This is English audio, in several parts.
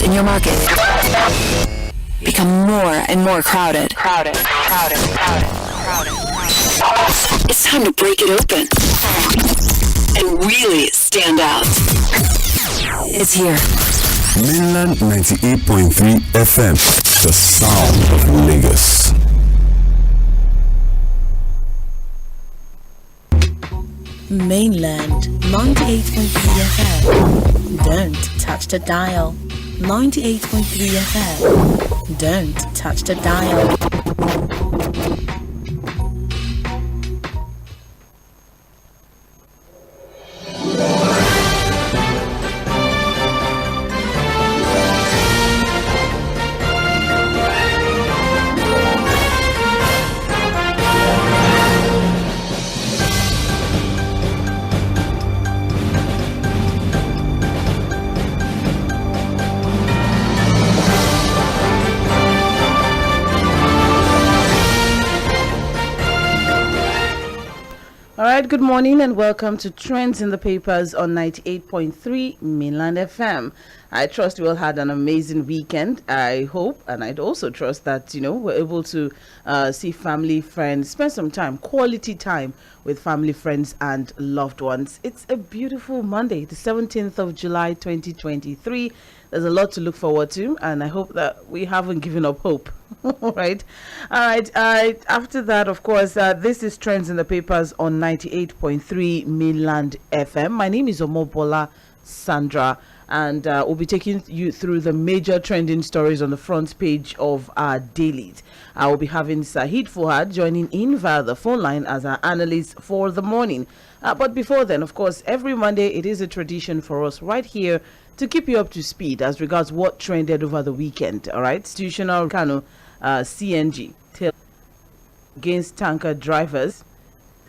in your market become more and more crowded. It's time to break it open and really stand out. It's here. Mainland 98.3 FM, the sound of Lagos. Mainland 98.3 FM. Don't touch the dial. 98.3 FM. Don't touch the dial. Good morning and welcome to Trends in the Papers on 98.3 Mainland FM. I trust you all had an amazing weekend. I hope, and I'd also trust that, we're able to see family, friends, spend some time, quality time with family, friends, and loved ones. It's a beautiful Monday, the 17th of July, 2023. There's a lot to look forward to, and I hope that we haven't given up hope. All right. After that, of course, this is Trends in the Papers on 98.3 Mainland FM. My name is Omobola Sandra, and we'll be taking you through the major trending stories on the front page of our dailies. I will be having Sahid Fuhad joining in via the phone line as our analyst for the morning. But before then, of course, every Monday it is a tradition for us right here to keep you up to speed as regards what trended over the weekend. All right, institutional Kano CNG against tanker drivers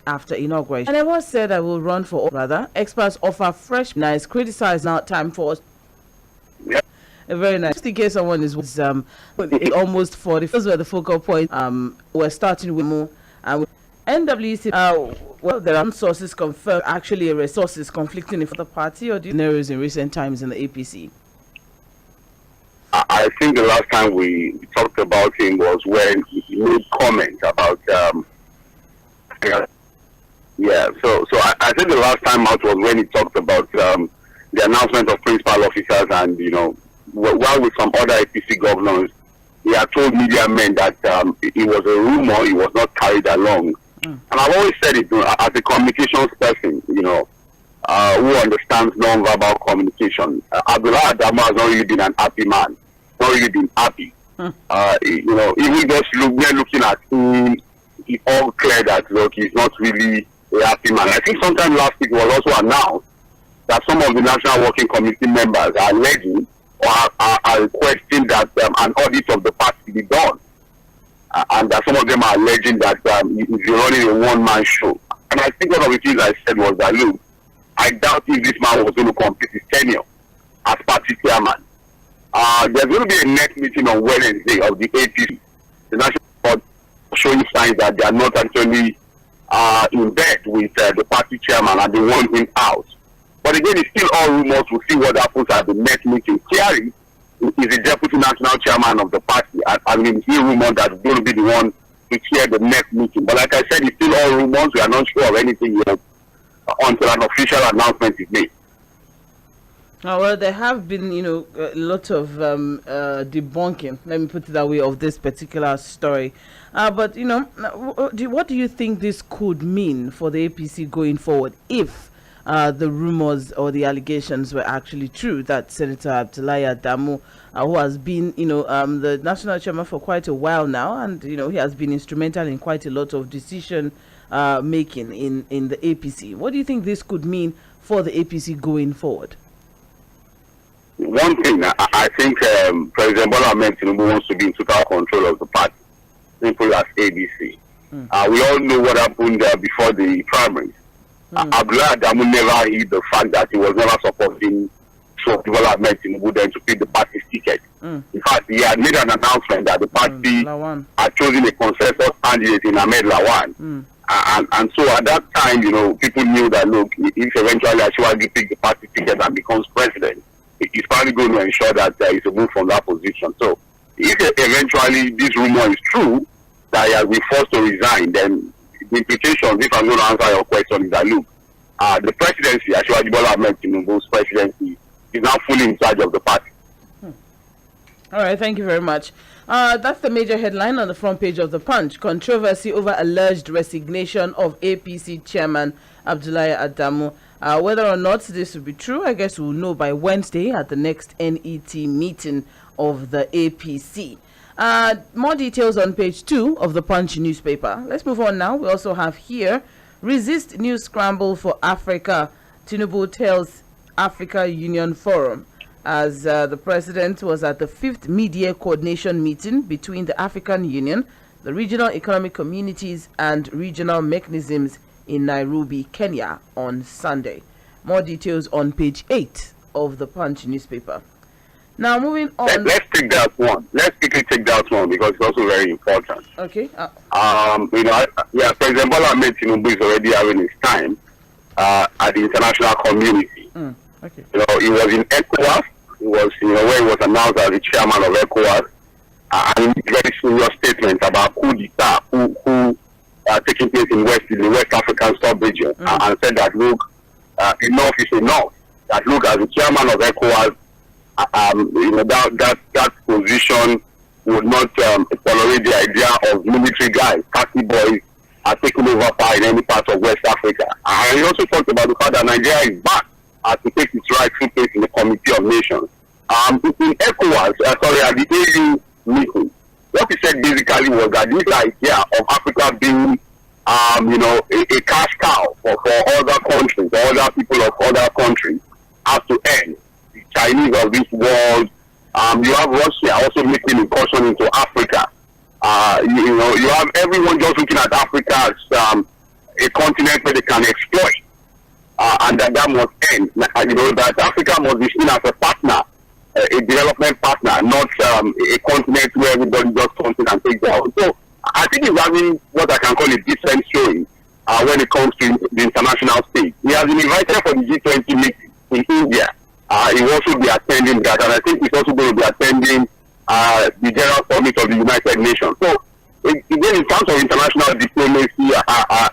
after inauguration. And I was said I will run for rather. Experts offer fresh nice criticize now time for us. Yeah. Very nice. Just in case someone is almost 40. Those were the focal point. We're starting with more NWC. Well, there are sources confirmed actually resources conflicting for the party or scenarios in recent times in the APC. I think the last time we talked about him was when he made comments about So I think the last time out was when he talked about the announcement of principal officers, and while with some other APC governors, he had told media men that it was a rumor, it was not carried along. And I've always said it as a communications person, who understands non-verbal communication. Abdullah Adamu has not really been an happy man, not really been happy. Even just looking at him, it's all clear that he's not really a happy man. I think sometime last week it was also announced that some of the National Working Committee members are alleging or are requesting that an audit of the party be done. And that some of them are alleging that he's running a one-man show. And I think one of the things I said was that, look, I doubt if this man was going to complete his tenure as party chairman. There's going to be a next meeting on Wednesday of the APC, the National Board, showing signs that they are not actually in bed with the party chairman and they want him out. But again, it's still all rumors. We'll see what happens at the next meeting. Thierry is the deputy national chairman of the party. I mean, it's still rumored that he's going to be the one to chair the next meeting. But like I said, it's still all rumors. We are not sure of anything yet until an official announcement is made. Well, there have been, a lot of debunking, let me put it that way, of this particular story. But, what do you think this could mean for the APC going forward if the rumors or the allegations were actually true that Senator Abdullahi Adamu, who has been, the national chairman for quite a while now, and, he has been instrumental in quite a lot of decision making in the APC. What do you think this could mean for the APC going forward? One thing, I think President Bola Ahmed Tinubu wants to be in total control of the party, simple as ABC. We all know what happened before the primaries. Abdullah Adamu never hid the fact that he was never supporting Bola Ahmed Tinubu then to pick the party's ticket. In fact, he had made an announcement that the party had chosen a consensus candidate in Ahmed Lawan. And so at that time, people knew that, look, if eventually Ashwagi picked the party ticket and becomes president, he's probably going to ensure that there is a move from that position. So if eventually this rumor is true that he has been forced to resign, then the implications, if I'm going to answer your question, is that look, the presidency, Asiwaju Bola Ahmed Tinubu's presidency, is now fully in charge of the party. All right, thank you very much. That's the major headline on the front page of the Punch. Controversy over alleged resignation of APC chairman Abdullahi Adamu. Whether or not this will be true, I guess we'll know by Wednesday at the next NET meeting of the APC. More details on page 2 of the Punch newspaper. Let's move on now. We also have here, resist new scramble for Africa. Tinubu tells Africa Union Forum. As the president was at the 5th Media Coordination Meeting between the African Union, the regional economic communities and regional mechanisms in Nairobi, Kenya on Sunday. More details on page 8 of the Punch newspaper. Now moving on. Let's take that one. Let's quickly take that one because it's also very important. Okay. President Bola Ahmed Tinubu is already having his time at the international community. Okay. He was in ECOWAS. He was, where he was announced as the chairman of ECOWAS, and he made very serious statements about coup d'etat, who taking place in the West African sub-region, and said that look, enough is enough. That look, as the chairman of ECOWAS, that position would not tolerate the idea of military guys, khaki boys, are taking over power in any part of West Africa. And he also talked about the fact that Nigeria is back to take its rightful place in the Committee of Nations. In ECOWAS, at the AU meeting, what he said basically was that this idea of Africa being, a cash cow for other countries, for other people of other countries, has to end. The Chinese of this world, you have Russia also making incursion into Africa. You have everyone just looking at Africa as a continent where they can exploit. And that must end. That Africa must be seen as a partner, a development partner, not a continent where everybody just comes in and takes their own. So I think he's having what I can call a decent showing when it comes to the international stage. He has been invited for the G20 meeting in India. He will also be attending that, and I think he's also going to be attending the General Summit of the United Nations. So again, in terms of international diplomacy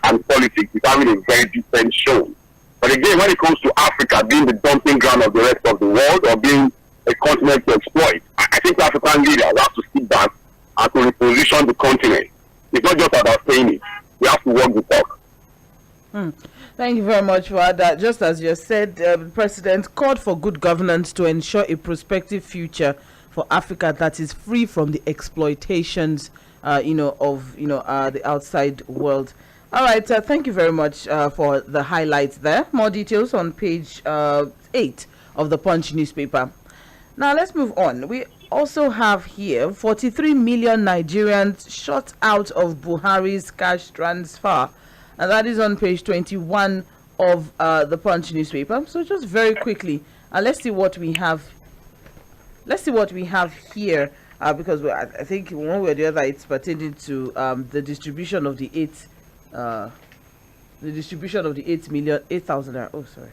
and politics, he's having a very decent showing. But again, when it comes to Africa being the dumping ground of the rest of the world or being a continent to exploit, I think African leaders have to sit back and to reposition the continent. It's not just about saying it. We have to walk the talk. Thank you very much for that. Just as you said, the president called for good governance to ensure a prospective future for Africa that is free from the exploitations, of the outside world. All right, thank you very much for the highlights there. More details on page 8 of the Punch newspaper. Now let's move on. We also have here 43 million Nigerians shut out of Buhari's cash transfer. And that is on page 21 of the Punch newspaper. So just very quickly, let's see what we have. Let's see what we have here, because I think one way or the other it's pertaining to the distribution of the 8,000 naira. Oh, sorry,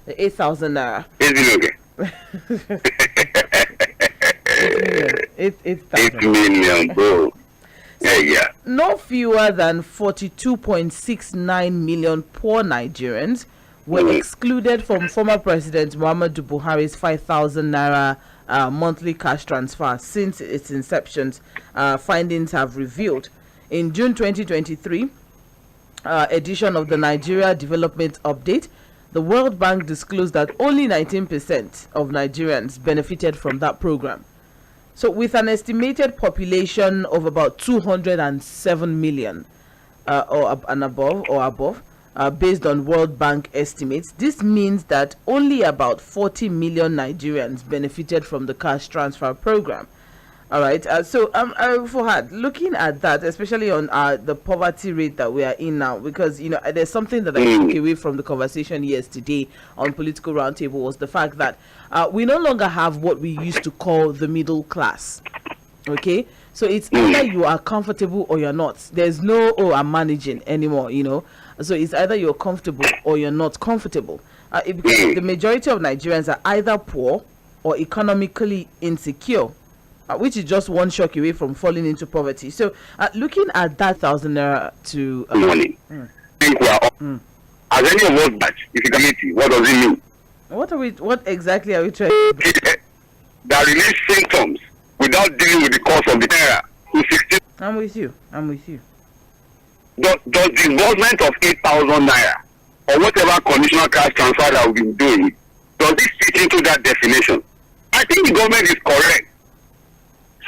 the 8,000 naira. 8 million, bro. Yeah. No fewer than 42.69 million poor Nigerians were excluded from former President Muhammadu Buhari's 5,000 naira monthly cash transfer since its inception, findings have revealed. In June 2023 edition of the Nigeria Development Update, the World Bank disclosed that only 19% of Nigerians benefited from that program. So with an estimated population of about 207 million above, based on World Bank estimates, this means that only about 40 million Nigerians benefited from the cash transfer program. All right. Fuhad, looking at that, especially on the poverty rate that we are in now, because there's something that I took away from the conversation yesterday on Political Roundtable was the fact that we no longer have what we used to call the middle class. Okay, so it's either you are comfortable or you're not. There's no I'm managing anymore. So it's either you're comfortable or you're not comfortable. Because the majority of Nigerians are either poor or economically insecure, which is just one shock away from falling into poverty. So, looking at that 1,000 naira to money, I think we are all, as any of us batch, if what does it mean? What exactly are we trying to do? That release symptoms without dealing with the cause of the naira to 16. I'm with you. Does disbursement of 8,000 naira or whatever conditional cash transfer that we've been doing, does this fit into that definition? I think the government is correct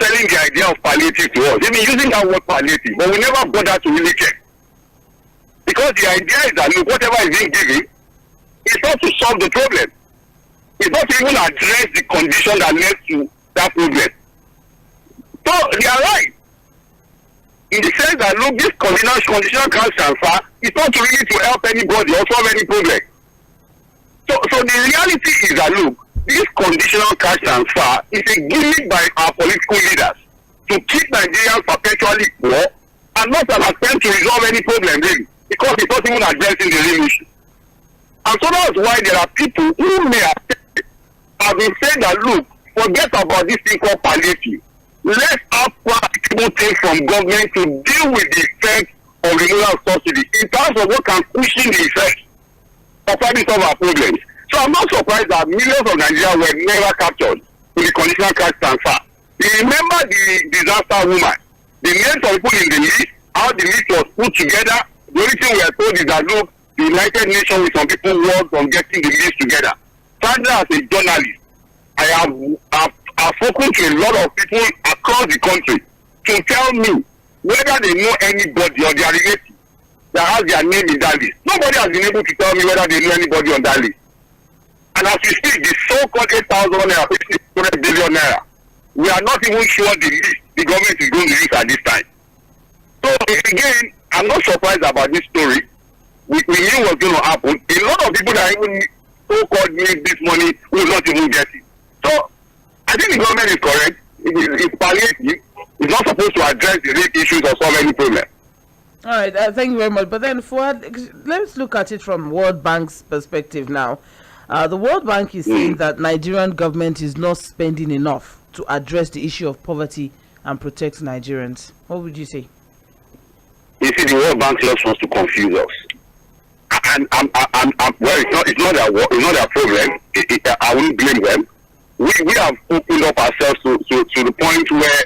selling the idea of palliative to us. They've been using that word palliative, but we never bother to really check. Because the idea is that, look, whatever is being given, it's not to solve the problem. It's not to even address the condition that led to that problem. So they are right. In the sense that, look, this conditional cash transfer is not really to help anybody or solve any problem. So the reality is that, look, this conditional cash transfer is a gimmick by our political leaders to keep Nigerians perpetually poor and not an attempt to resolve any problem, really, because it's not even addressing the real issue. And so that's why there are people who may have been saying that, look, forget about this thing called palliative. Let's have practical things from government to deal with the effect of removal of subsidy in terms of what can cushion the effect of having solve our problems. So I'm not surprised that millions of Nigerians were never captured with the conditional cash transfer. You remember the disaster woman, the names of people in the list, how the list was put together. The only thing we are told is that, look, the United Nations with some people worked on getting the list together. Sandra, as a journalist, I have spoken to a lot of people across the country to tell me whether they know anybody or their relatives that has their name in that list. Nobody has been able to tell me whether they know anybody on that list. And as we speak, the so-called 8,000 naira, 600 billion naira, we are not even sure the list the government is going to use at this time. So again, I'm not surprised about this story. We knew what's going to happen. A lot of people that even so-called need this money will not even get it. So I think the government is correct. It's palliative. It's not supposed to address the real issues or solve any problem. All right, thank you very much. But then, let's look at it from World Bank's perspective now. The World Bank is saying that Nigerian government is not spending enough to address the issue of poverty and protect Nigerians. What would you say? You see, the World Bank just wants to confuse us. And well, it's not their problem. I wouldn't blame them. We have opened up ourselves to the point where,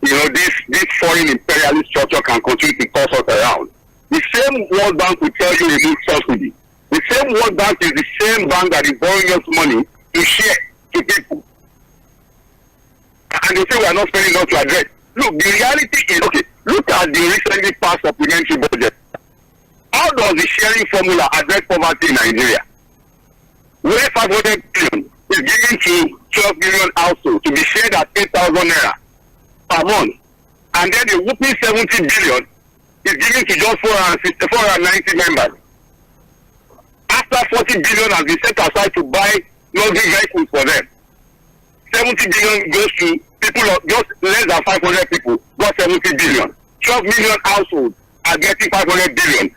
you know, this foreign imperialist structure can continue to toss us around. The same World Bank will tell you remove subsidy. The same World Bank is the same bank that is borrowing us money to share to people. And they say we are not spending enough to address. Look, the reality is, okay, look at the recently passed supplementary budget. How does the sharing formula address poverty in Nigeria? Where 500 billion is given to 12 million households to be shared at 8,000 naira per month, and then the whooping 70 billion is given to just 490 members. After 40 billion has been set aside to buy luxury vehicles for them, 70 billion goes to people of just less than 500 people, got 70 billion. 12 million households are getting 500 billion.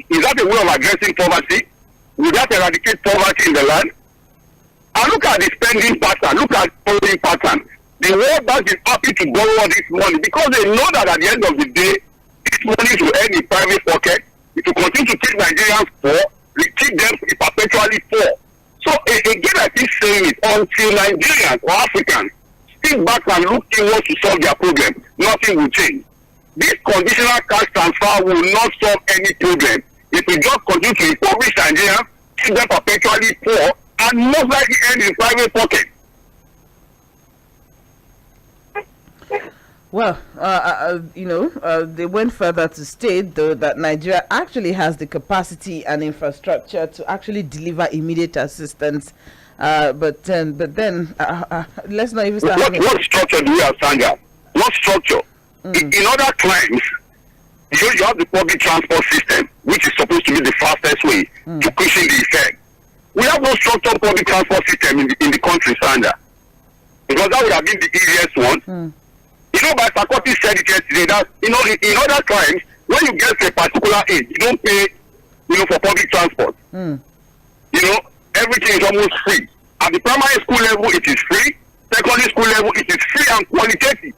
Is that a way of addressing poverty? Will that eradicate poverty in the land? And look at the spending pattern, look at the spending pattern. The World Bank is happy to borrow all this money because they know that at the end of the day, this money will end in private pocket. It will continue to keep Nigerians poor, we keep them perpetually poor. So again, I keep saying it, until Nigerians or Africans sit back and look inwards to solve their problem, nothing will change. This conditional cash transfer will not solve any problem. It will just continue to impoverish Nigerians, keep them perpetually poor, and most likely end in private pocket. Well, they went further to state, though, that Nigeria actually has the capacity and infrastructure to actually deliver immediate assistance. But then, let's not even start. What structure do we have, Sandra? What structure? In other climes, you have the public transport system, which is supposed to be the fastest way to cushion the effect. We have no structured public transport system in the country, Sandra, because that would have been the easiest one. You know, by Sakoti said it yesterday that, you know, in other times, when you get to a particular age, you don't pay, for public transport. You know, everything is almost free. At the primary school level, it is free. Secondary school level, it is free and qualitative.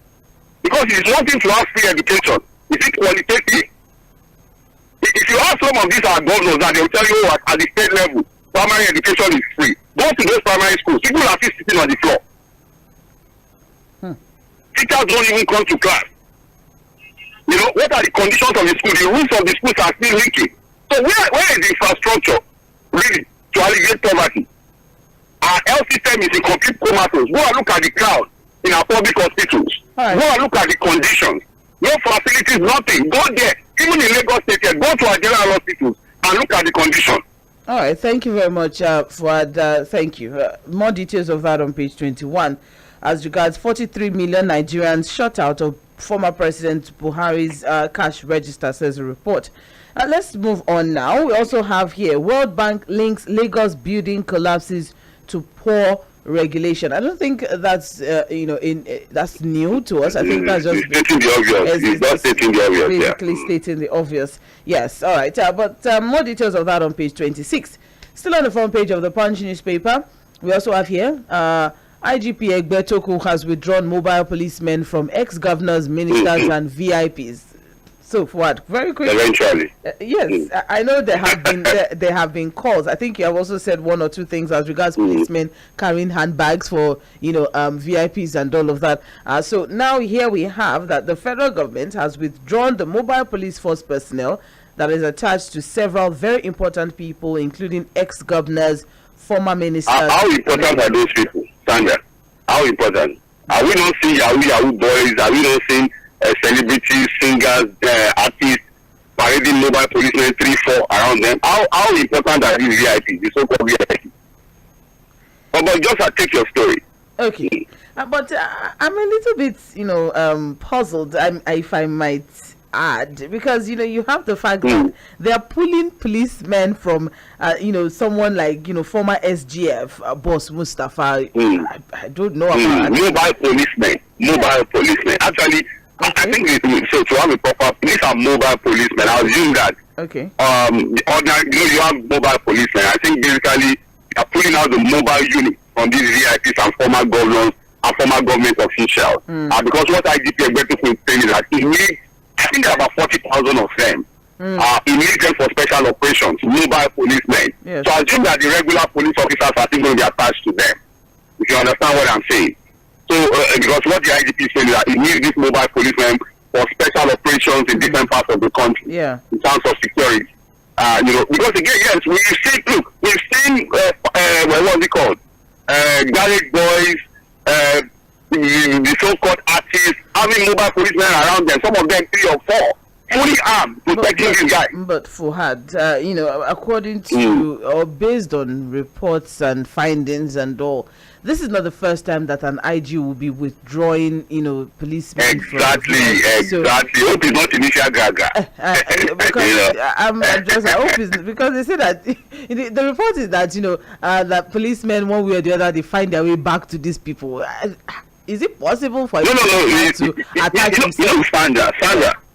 Because it's one thing to have free education. Is it qualitative? If you ask some of these our governors, and they'll tell you at the state level, primary education is free. Go to those primary schools. People are still sitting on the floor. Teachers don't even come to class. You know, what are the conditions of the school? The rules of the schools are still leaking. So where is the infrastructure really to alleviate poverty? Our health system is in complete comatose. Go and look at the crowd in our public hospitals. Right. Go and look at the conditions. No facilities, nothing. Go there. Even in Lagos State, go to our general hospitals and look at the condition. All right, thank you very much, Fuad. Thank you. More details of that on page 21. As regards 43 million Nigerians shut out of former President Buhari's cash register, says the report. Let's move on now. We also have here World Bank links Lagos building collapses to poor regulation. I don't think that's that's new to us. I think that's just stating the obvious. It's not stating the obvious. Basically stating the obvious. Yes. All right. But more details of that on page 26. Still on the front page of the Punch newspaper. We also have here IGP Egbetoku has withdrawn mobile policemen from ex-governors, ministers, and VIPs. So what? Very quickly. Eventually. Yes, I know there have been there have been calls. I think you have also said one or two things as regards policemen carrying handbags for VIPs and all of that. So now here we have that the federal government has withdrawn the mobile police force personnel that is attached to several very important people, including ex-governors, former ministers. How important are those people, Sandra? How important? Are we not seeing Yahoo boys? Are we not seeing celebrities, singers, artists parading mobile policemen 3-4 around them? How important are these VIPs, the so-called VIPs? But just take your story. Okay, but I'm a little bit, puzzled. If I might add, because you have the fact that they are pulling policemen from, someone like former SGF boss Mustafa. I don't know about mobile policemen. Mobile policemen. Actually. Okay. I think so to have a proper, these are mobile policemen. I assume that. Okay. The ordinary, you have mobile policemen. I think basically they are pulling out the mobile unit from these VIPs and former governors and former government officials. Because what IGP Egbetoku is saying is that he needs, I think there are about 40,000 of them. He needs them for special operations, mobile policemen. Yes. So I assume that the regular police officers are still going to be attached to them. If you understand what I'm saying. So, because what the IGP is saying is that it needs these mobile policemen for special operations in different parts of the country. Yeah. In terms of security. Because again, yes, we've seen, what was it called? Garage boys, the so-called artists, having mobile policemen around them, some of them 3 or 4. Fully armed, protecting these guys. But Fuhad, according to or based on reports and findings and all, this is not the first time that an IG will be withdrawing, policemen. Exactly. Hope it's not initial gaga. Because I hope it's because they say that the report is that that policemen one way or the other they find their way back to these people. Is it possible for to attack themselves? Sandra.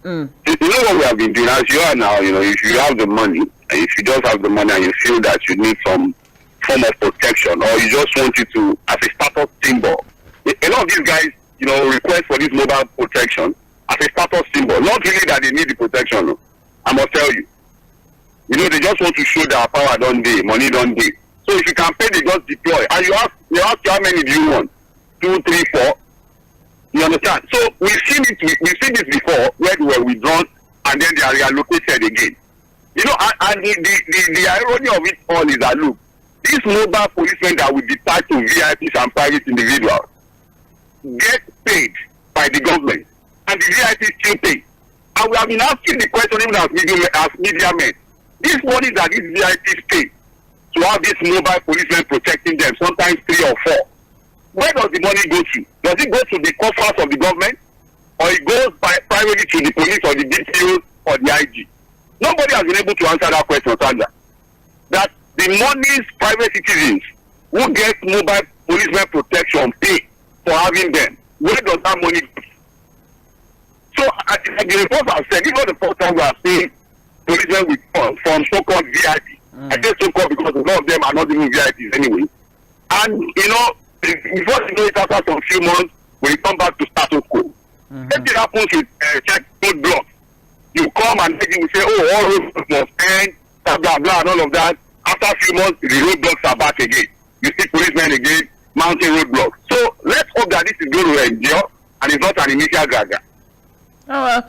You know what we have been doing as you are now. If you have the money, and if you just have the money and you feel that you need some form of protection, or you just want it to as a status symbol. A lot of these guys, request for this mobile protection as a status symbol. Not really that they need the protection. I must tell you. They just want to show that power don't day, money don't day. So if you can pay, they just deploy. And you ask how many do you want? 2, 3, 4. You understand? So we've seen this before where they were withdrawn and then they are reallocated again. And the irony of it all is that look, these mobile policemen that will detach to VIPs and private individuals get paid by the government, and the VIPs still pay. And we have been asking the question even as media men. These money that these VIPs pay to have these mobile policemen protecting them, sometimes 3 or 4. Where does the money go to? Does it go to the coffers of the government, or it goes privately to the police or the DPO or the IG? Nobody has been able to answer that question, Sandra. That the monies private citizens who get mobile policemen protection pay for having them, where does that money go? So, the reports have said, this is not the first time we are seeing policemen from so-called VIP I say so-called because a lot of them are not even VIPs anyway. And, before you know it, after some few months, we come back to status quo. If it happens with check roadblocks, you come and then you say, oh, all roadblocks must end, blah, blah, blah, and all of that. After a few months, the roadblocks are back again. You see policemen again mounting roadblocks. So let's hope that this is going to endure and it's not an initial gaga. Oh,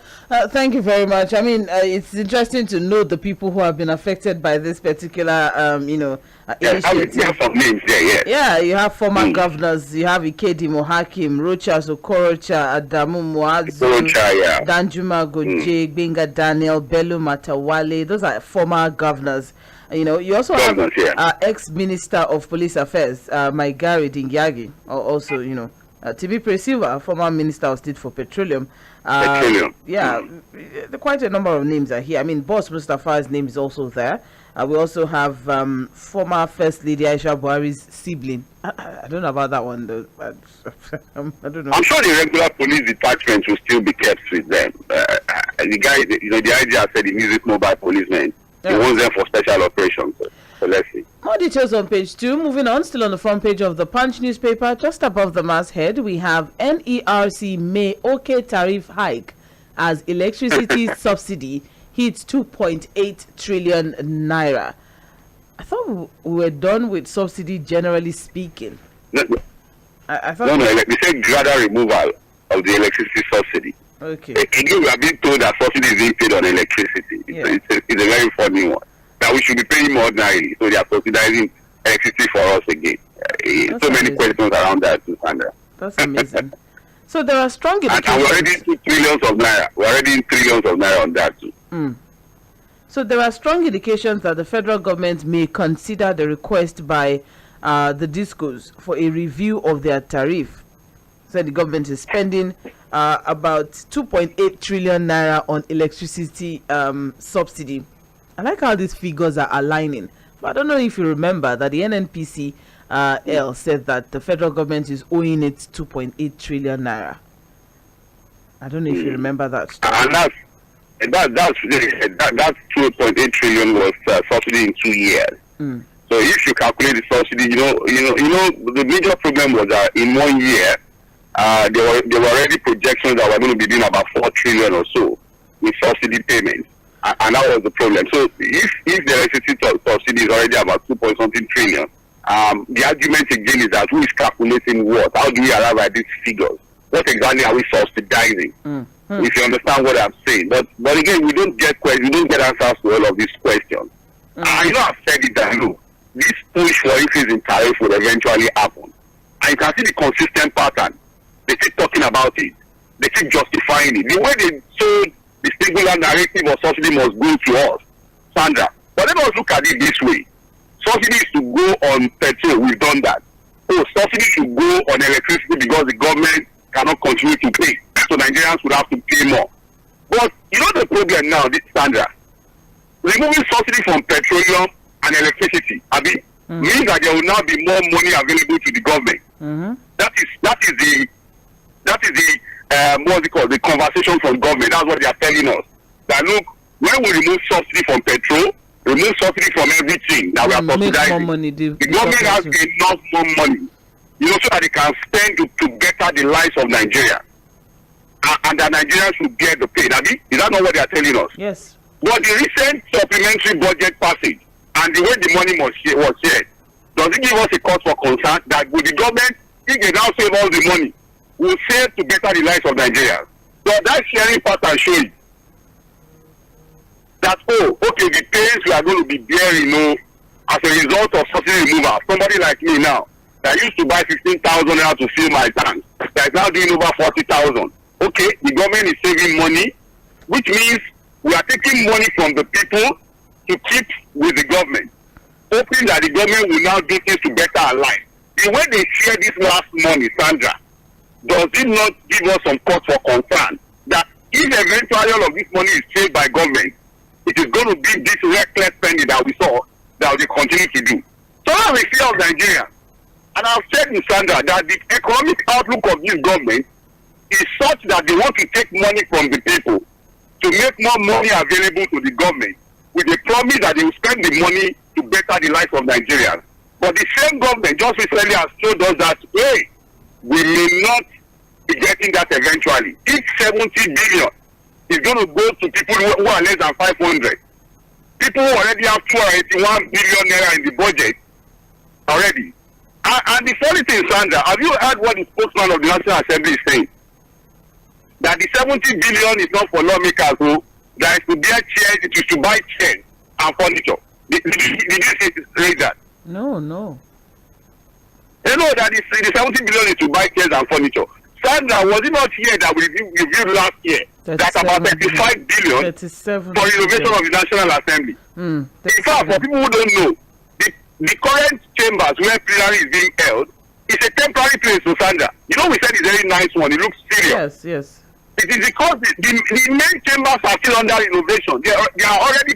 thank you very much. I mean, it's interesting to know the people who have been affected by this particular, initiative. You have some names there, yeah. Yeah, you have former governors. You have Ikedimo Hakim, Rochas Okorocha, Adamu Muazu, Danjuma Goje, Benga Daniel, Bello Matawale. Those are former governors. You also have ex-minister of police affairs, Maigari Dingyagi, also, TB Presilva, former minister of state for petroleum. Quite a number of names are here. I mean, Boss Mustafa's name is also there. We also have former First Lady Aisha Buhari's sibling. I don't know about that one though. I don't know. I'm sure the regular police detachment will still be kept with them. The guy, the idea said he needs mobile policemen. He wants them for special operations. So let's see. More details on page 2. Moving on, still on the front page of the Punch newspaper, just above the masthead, we have NERC May OK tariff hike as electricity subsidy hits 2.8 trillion naira. I thought we were done with subsidy, generally speaking. I thought they said gradual removal of the electricity subsidy. Okay. Again, we have been told that subsidy is being paid on electricity. It's a very funny one. That we should be paying more ordinarily, so they are subsidizing electricity for us again. So many questions around that, Sandra. That's amazing. So there are strong indications. And we're already in trillions of naira. We're already in trillions of naira on that too. So there are strong indications that the federal government may consider the request by the discos for a review of their tariff. So the government is spending about 2.8 trillion naira on electricity subsidy. I like how these figures are aligning. But I don't know if you remember that the NNPC said that the federal government is owing it 2.8 trillion naira. I don't know if you remember that story. And that 2.8 trillion was subsidy in 2 years. So if you calculate the subsidy, the major problem was that in 1 year, there were already projections that were going to be doing about 4 trillion or so with subsidy payments. And that was the problem. So if the electricity subsidy is already about 2.something trillion, the argument again is that who is calculating what? How do we arrive at these figures? What exactly are we subsidizing? If you understand what I'm saying. But again, we don't get answers to all of these questions. I've said it that look, this push for increase in tariff will eventually happen. And you can see the consistent pattern. They keep talking about it. They keep justifying it. The way they sold the singular narrative of subsidy must go to us, Sandra. But let us look at it this way. Subsidy is to go on petrol. We've done that. Oh, subsidy should go on electricity because the government cannot continue to pay. So Nigerians would have to pay more. But you know the problem now, Sandra? Removing subsidy from petroleum and electricity, means that there will now be more money available to the government. That is the what's it called? The conversation from government. That's what they are telling us. That look, when we remove subsidy from petrol, remove subsidy from everything that we are subsidizing, the government has enough more money, so that they can spend to better the lives of Nigeria. And that Nigerians should bear the pain. Is that not what they are telling us? Yes. But the recent supplementary budget passage and the way the money was shared, does it give us a cause for concern that with the government, if they now save all the money, will save to better the lives of Nigerians? So that sharing pattern shows that, the pains we are going to be bearing, as a result of subsidy removal. Somebody like me now, that used to buy 15,000 naira to fill my tank, that is now doing over 40,000. Okay, the government is saving money, which means we are taking money from the people to keep with the government, hoping that the government will now do things to better our life. The way they share this last money, Sandra, does it not give us some cause for concern that if eventually all of this money is saved by government, it is going to be this reckless spending that we saw that we continue to do? So now we fear of Nigeria. And I've said to Sandra that the economic outlook of this government is such that they want to take money from the people to make more money available to the government with the promise that they will spend the money to better the life of Nigerians. But the same government just recently has told us that, hey, we may not be getting that eventually. Each 70 billion is going to go to people who are less than 500. People who already have 281 billion naira in the budget already. And the funny thing, Sandra, have you heard what the spokesman of the National Assembly is saying? That the 70 billion is not for lawmakers who that is to buy chairs, it is to buy chairs and furniture. Did you say that? No. You know that the 70 billion is to buy chairs and furniture. Sandra, was it not here that we reviewed last year that about 35 billion 37 for renovation of the National Assembly? In fact, for people who don't know, the current chambers where plenary is being held is a temporary place to Sandra. You know, we said it's a very nice one. It looks serious. Yes. It is because the main chambers are still under renovation. They are already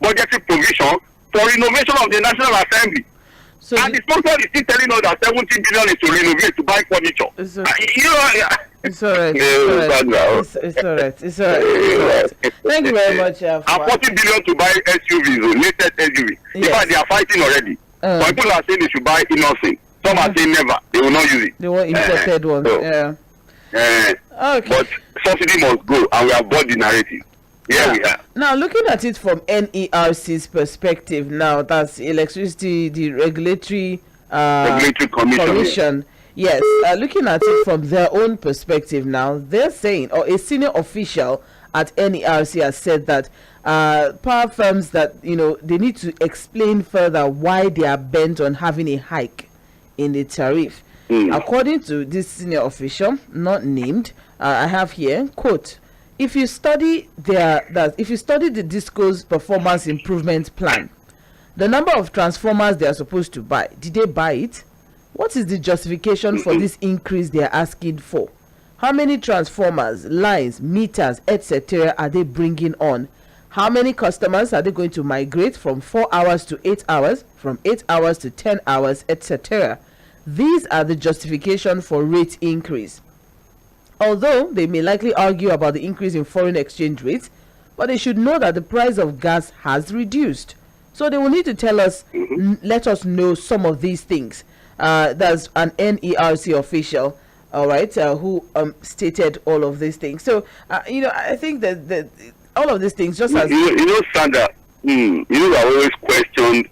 budgetary provision for renovation of the National Assembly. So and the sponsor is still telling us that 70 billion is to renovate, to buy furniture. It's all right. It's all right. Thank you very much. And 40 billion to buy SUVs, latest SUV. In fact, they are fighting already. Some people are saying they should buy Innocent. Some are saying never. They will not use it. They want imported ones. So, okay. But subsidy must go, and we have bought the narrative. Here we are. Now, looking at it from NERC's perspective, now that's electricity, the regulatory commission. Yes, looking at it from their own perspective now, they're saying, or a senior official at NERC has said that power firms that, they need to explain further why they are bent on having a hike in the tariff. According to this senior official, not named, I have here, quote, if you study the DISCO's performance improvement plan, the number of transformers they are supposed to buy, did they buy it? What is the justification for this increase they are asking for? How many transformers, lines, meters, etc. are they bringing on? How many customers are they going to migrate from 4 hours to 8 hours, from 8 hours to 10 hours, etc.? These are the justification for rate increase. Although they may likely argue about the increase in foreign exchange rates, but they should know that the price of gas has reduced. So they will need to tell us, let us know some of these things. That's an NERC official, all right, who stated all of these things. So, I think that all of these things just as... Sandra, I always questioned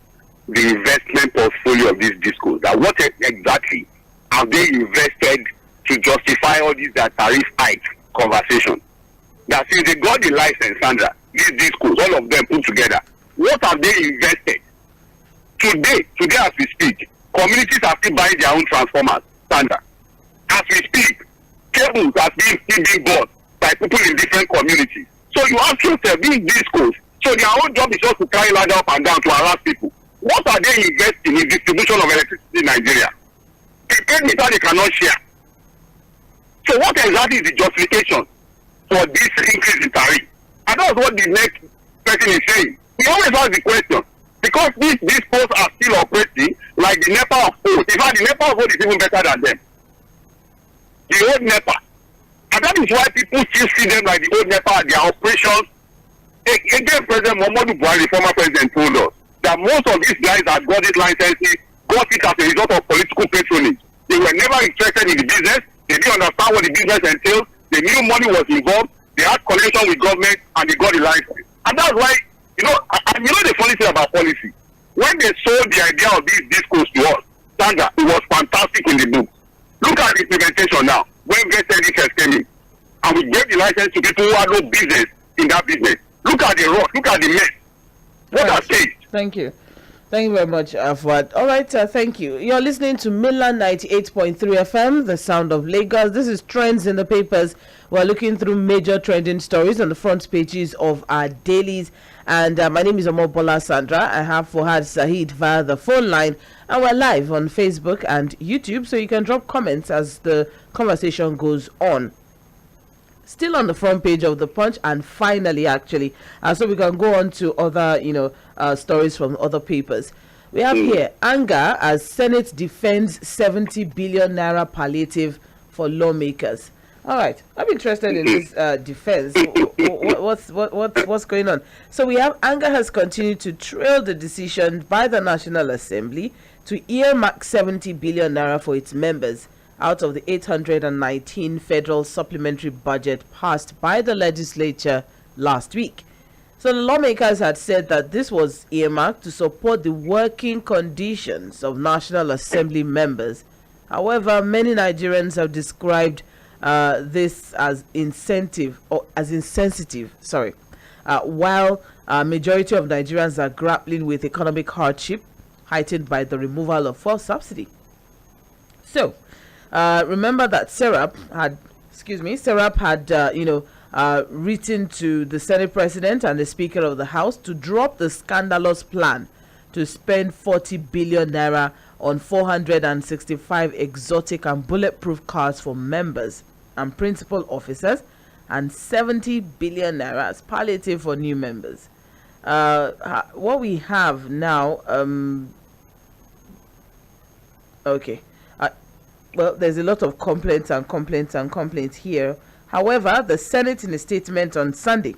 the investment portfolio of these discos. That what exactly have they invested to justify all these tariff hike conversation? That since they got the license, Sandra, these discos, all of them put together, what have they invested? Today as we speak, communities are still buying their own transformers, Sandra. As we speak, cables are being bought by people in different communities. So you ask yourself, these discos, so their own job is just to carry ladder up and down to harass people. What are they investing in distribution of electricity in Nigeria? Prepaid meter they cannot share. So what exactly is the justification for this increase in tariff? And that's what the next person is saying. He always asks the question. Because these posts are still operating like the NEPA of old. In fact, the NEPA of old is even better than them. The old NEPA. And that is why people still see them like the old NEPA, their operations. Again, President Muhammadu Buhari, former president, told us that most of these guys that got these licenses got it as a result of political patronage. They were never interested in the business. They didn't understand what the business entails. They knew money was involved. They had connection with government and they got the license. And that's why, the funny thing about policy, when they sold the idea of these discos to us, Sandra, it was fantastic in the book. Look at the implementation now. When vested interest came in, and we gave the license to people who had no business in that business. Look at the rock. Look at the mess. What has changed? Thank you. Thank you very much, Fuad. All right, thank you. You're listening to Mainland 98.3 FM, the sound of Lagos. This is Trends in the Papers. We're looking through major trending stories on the front pages of our dailies. And my name is Omobola Sandra. I have Fuad Sahid via the phone line. And we're live on Facebook and YouTube, so you can drop comments as the conversation goes on. Still on the front page of the Punch, and finally, actually, so we can go on to other, stories from other papers. We have here anger as Senate defends 70 billion naira palliative for lawmakers. All right, I'm interested in this defense. What's going on? So we have anger has continued to trail the decision by the National Assembly to earmark 70 billion naira for its members out of the 819 federal supplementary budget passed by the legislature last week. So the lawmakers had said that this was earmarked to support the working conditions of National Assembly members. However, many Nigerians have described this as insensitive, while majority of Nigerians are grappling with economic hardship heightened by the removal of fuel subsidy. So remember that Serap had written to the Senate President and the Speaker of the House to drop the scandalous plan to spend 40 billion naira on 465 exotic and bulletproof cars for members and principal officers, and 70 billion naira as palliative for new members. What we have now, well, there's a lot of complaints here. However, the Senate, in a statement on Sunday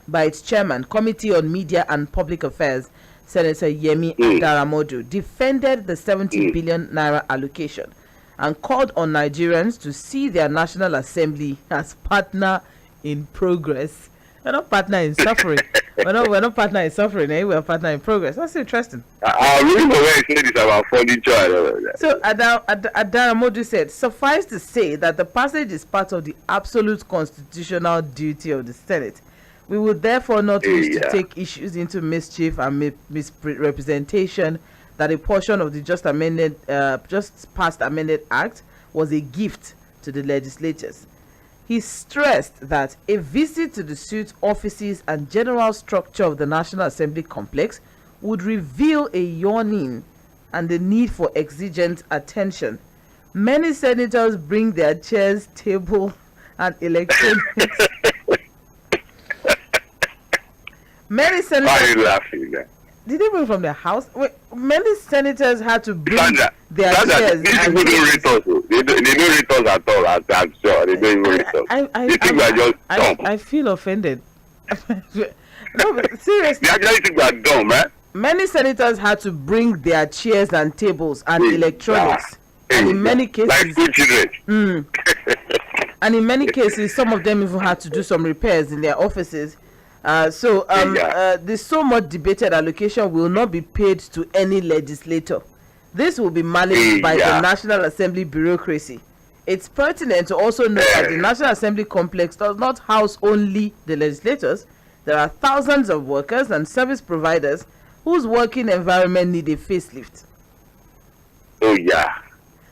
by its chairman, Committee on Media and Public Affairs, Senator Yemi Adaramodu, defended the 70 billion naira allocation and called on Nigerians to see their National Assembly as partner in progress. We're not partner in suffering. we're not partner in suffering, we're partner in progress. That's interesting. I really know where he said this about furniture. So Adaramodu said, suffice to say that the passage is part of the absolute constitutional duty of the Senate. We would therefore not wish to take issues into mischief and misrepresentation that a portion of the just passed amended act was a gift to the legislatures. He stressed that a visit to the suit offices and general structure of the National Assembly complex would reveal a yawning and the need for exigent attention. Many senators bring their chairs, table, and electronics. Many senators. Why are you laughing? Did they bring from their house? Wait, many senators had to bring their chairs. These people don't rate us. They don't rate us at all. I'm sure they don't even rate us. They think we're just dumb. I feel offended. No, but seriously. They actually think we're dumb, man. Many senators had to bring their chairs and tables and electronics. And in many cases, like school children. And in many cases, some of them even had to do some repairs in their offices. The so much debated allocation will not be paid to any legislator. This will be managed by the National Assembly bureaucracy. It's pertinent to also note that the National Assembly complex does not house only the legislators. There are thousands of workers and service providers whose working environment need a facelift.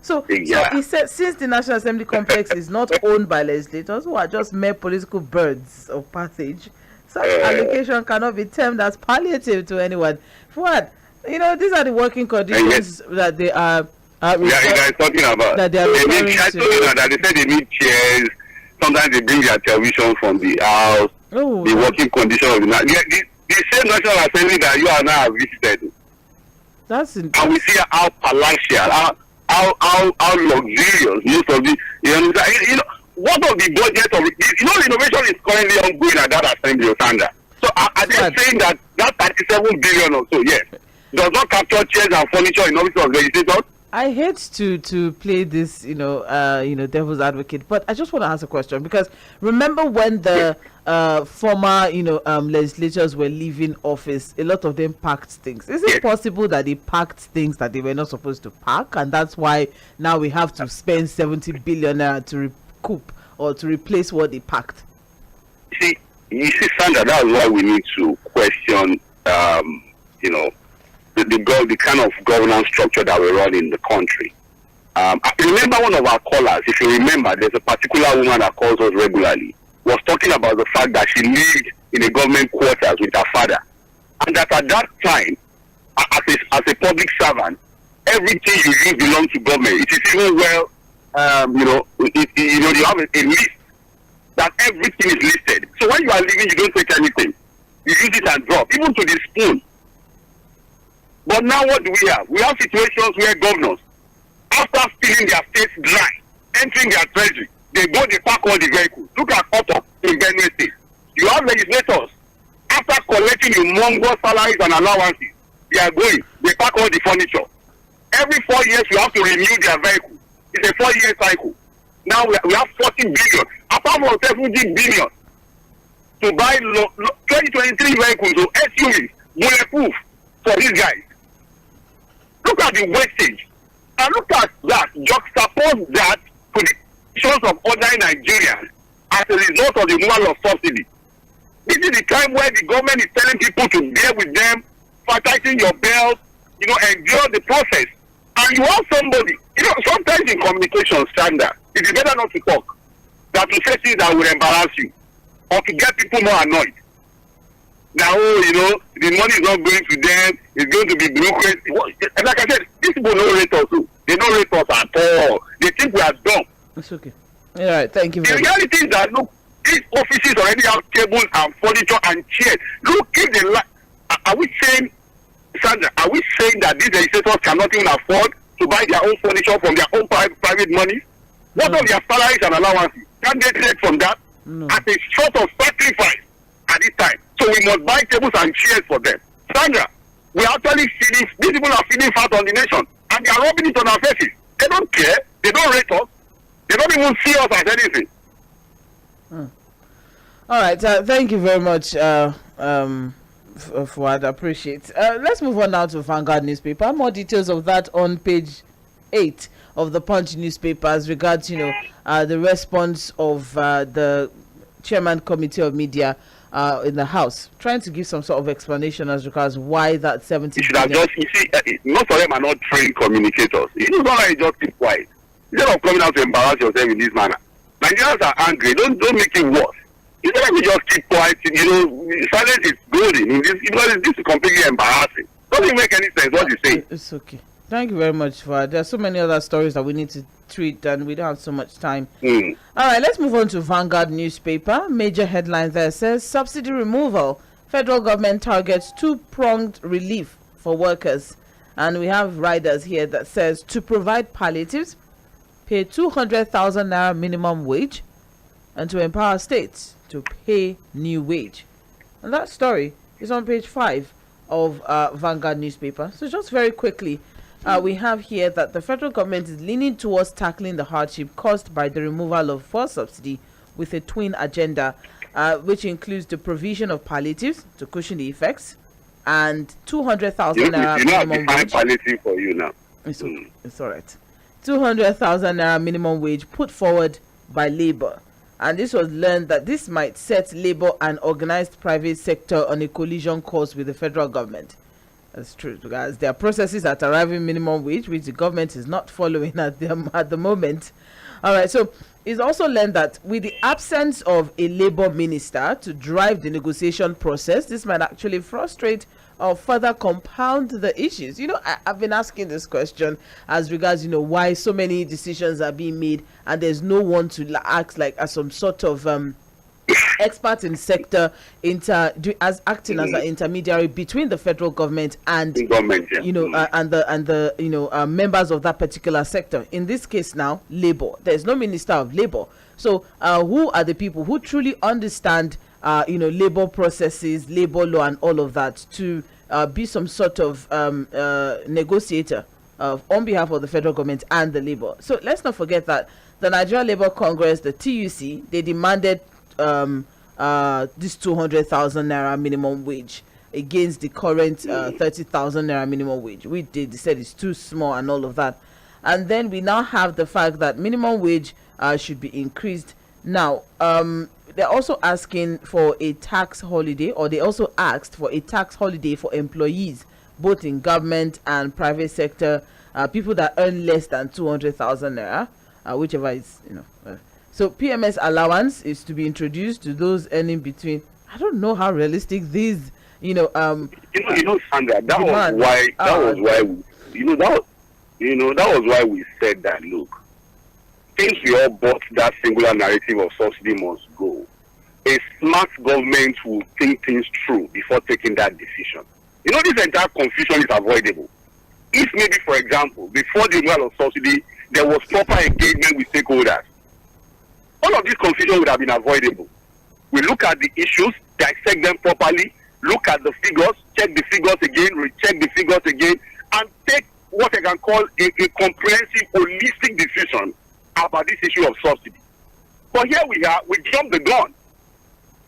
So he said, since the National Assembly complex is not owned by legislators who are just mere political birds of passage, such allocation cannot be termed as palliative to anyone. What? These are the working conditions that they are. You guys talking about that they are referring to. I told you that they said they need chairs. Sometimes they bring their television from the house. The working condition of the same National Assembly that you are now visited. That's interesting. And we see how palatial, how luxurious most of the. What of the budget of renovation is currently ongoing at that assembly, Sandra. So are they saying that 37 billion or so, yes, does not capture chairs and furniture in office of legislators? I hate to play this, devil's advocate, but I just want to ask a question, because remember when the former, legislators were leaving office, a lot of them packed things. Is it possible that they packed things that they were not supposed to pack, and that's why now we have to spend 70 billion to recoup or to replace what they packed? You see, Sandra, that's why we need to question, the kind of governance structure that we run in the country. I remember one of our callers, if you remember, there's a particular woman that calls us regularly, was talking about the fact that she lived in a government quarters with her father. And that at that time, as a public servant, everything you use belongs to government. It is even you have a list that everything is listed. So when you are leaving, you don't take anything. You use it and drop, even to the spoon. But now what do we have? We have situations where governors, after feeling their states dry, entering their treasury, They park all the vehicles. Look at Auto in Benue State. You have legislators, after collecting humongous salaries and allowances, they park all the furniture. Every 4 years, you have to renew their vehicle. It's a 4-year cycle. Now we have 40 billion, apart from 70 billion, to buy 2023 vehicles or SUVs, bulletproof for these guys. Look at the wastage. And look at that, juxtapose that to the conditions of ordinary Nigerians as a result of the removal of subsidy. This is the time where the government is telling people to bear with them, tighten your belt, endure the process. And you have somebody, sometimes in communication standard, it is better not to talk than to say things that will embarrass you or to get people more annoyed. Now, the money is not going to them, it's going to be bureaucracy. Like I said, these people don't rate us. They don't rate us at all. They think we are dumb. It's okay. All right, thank you very much. The reality is that, look, these offices already have tables and furniture and chairs. Look, if they are we saying, Sandra, are we saying that these legislators cannot even afford to buy their own furniture from their own private money? What of their salaries and allowances? Can they take from that? No. At a sort of sacrifice at this time. So we must buy tables and chairs for them. Sandra, we are actually feeding, these people are feeding fat on the nation. And they are rubbing it on our faces. They don't care. They don't rate us. They don't even see us as anything. All right, thank you very much, Fuad. Appreciate. Let's move on now to Vanguard newspaper. More details of that on page 8 of the Punch newspaper as regards, the response of the chairman committee of media in the House, trying to give some sort of explanation as regards why that 70 billion. Most of them are not trained communicators. It's not like you just keep quiet. Instead of coming out to embarrass yourself in this manner, Nigerians are angry. Don't make it worse. Instead of you just keep quiet, silence is golden because this is completely embarrassing. Doesn't make any sense what you say. It's okay. Thank you very much for. There are so many other stories that we need to treat, and we don't have so much time. All right, let's move on to Vanguard newspaper. Major headline there says subsidy removal. Federal government targets two-pronged relief for workers, and we have riders here that says to provide palliatives, pay 200,000 naira minimum wage, and to empower states to pay new wage. And that story is on page 5 of Vanguard newspaper. So just very quickly, we have here that the federal government is leaning towards tackling the hardship caused by the removal of fuel subsidy with a twin agenda, which includes the provision of palliatives to cushion the effects and 200,000 naira minimum wage. Palliative for you now. It's okay. It's all right. 200,000 naira minimum wage put forward by Labour. And this was learned that this might set Labour and organized private sector on a collision course with the federal government. That's true, because there are processes at arriving minimum wage, which the government is not following at the moment. All right, so it's also learned that with the absence of a Labour minister to drive the negotiation process, this might actually frustrate or further compound the issues. I've been asking this question as regards, why so many decisions are being made and there's no one to act like as some sort of expert in sector acting as an intermediary between the federal government and and the members of that particular sector. In this case now, Labour. There's no minister of Labour. So who are the people who truly understand labor processes, labor law, and all of that to be some sort of negotiator on behalf of the federal government and the labor? So let's not forget that the Nigeria Labour Congress, the TUC, they demanded this 200,000 naira minimum wage against the current 30,000 naira minimum wage, which they said is too small and all of that. And then we now have the fact that minimum wage should be increased. Now, they're also asking for a tax holiday, or they also asked for a tax holiday for employees, both in government and private sector, people that earn less than 200,000 naira, whichever is, So PMS allowance is to be introduced to those earning between. I don't know how realistic these, Sandra, that was why we said that. Look, since we all bought that singular narrative of subsidy must go, a smart government will think things through before taking that decision. This entire confusion is avoidable. If maybe, for example, before the removal of subsidy, there was proper engagement with stakeholders. all of this confusion would have been avoidable. We look at the issues, dissect them properly, look at the figures, check the figures again, recheck the figures again, and take what I can call a comprehensive, holistic decision about this issue of subsidy. But here we are, we jumped the gun.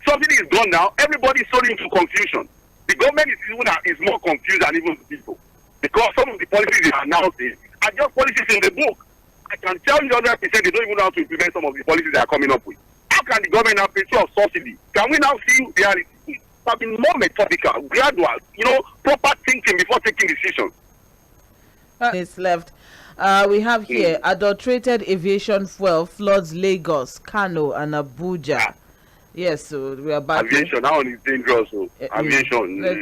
Subsidy is gone now. Everybody is thrown into confusion. The government is more confused than even the people, because some of the policies they are announcing are just policies in the book. I can tell you 100% they don't even know how to implement some of the policies they are coming up with. How can the government now pay of subsidy? Can we now see reality? Have been more methodical, gradual, proper thinking before taking decisions. It's left. We have here adulterated aviation fuel floods Lagos, Kano, and Abuja. Yes, so we are back. Aviation, that one is dangerous. Aviation. Let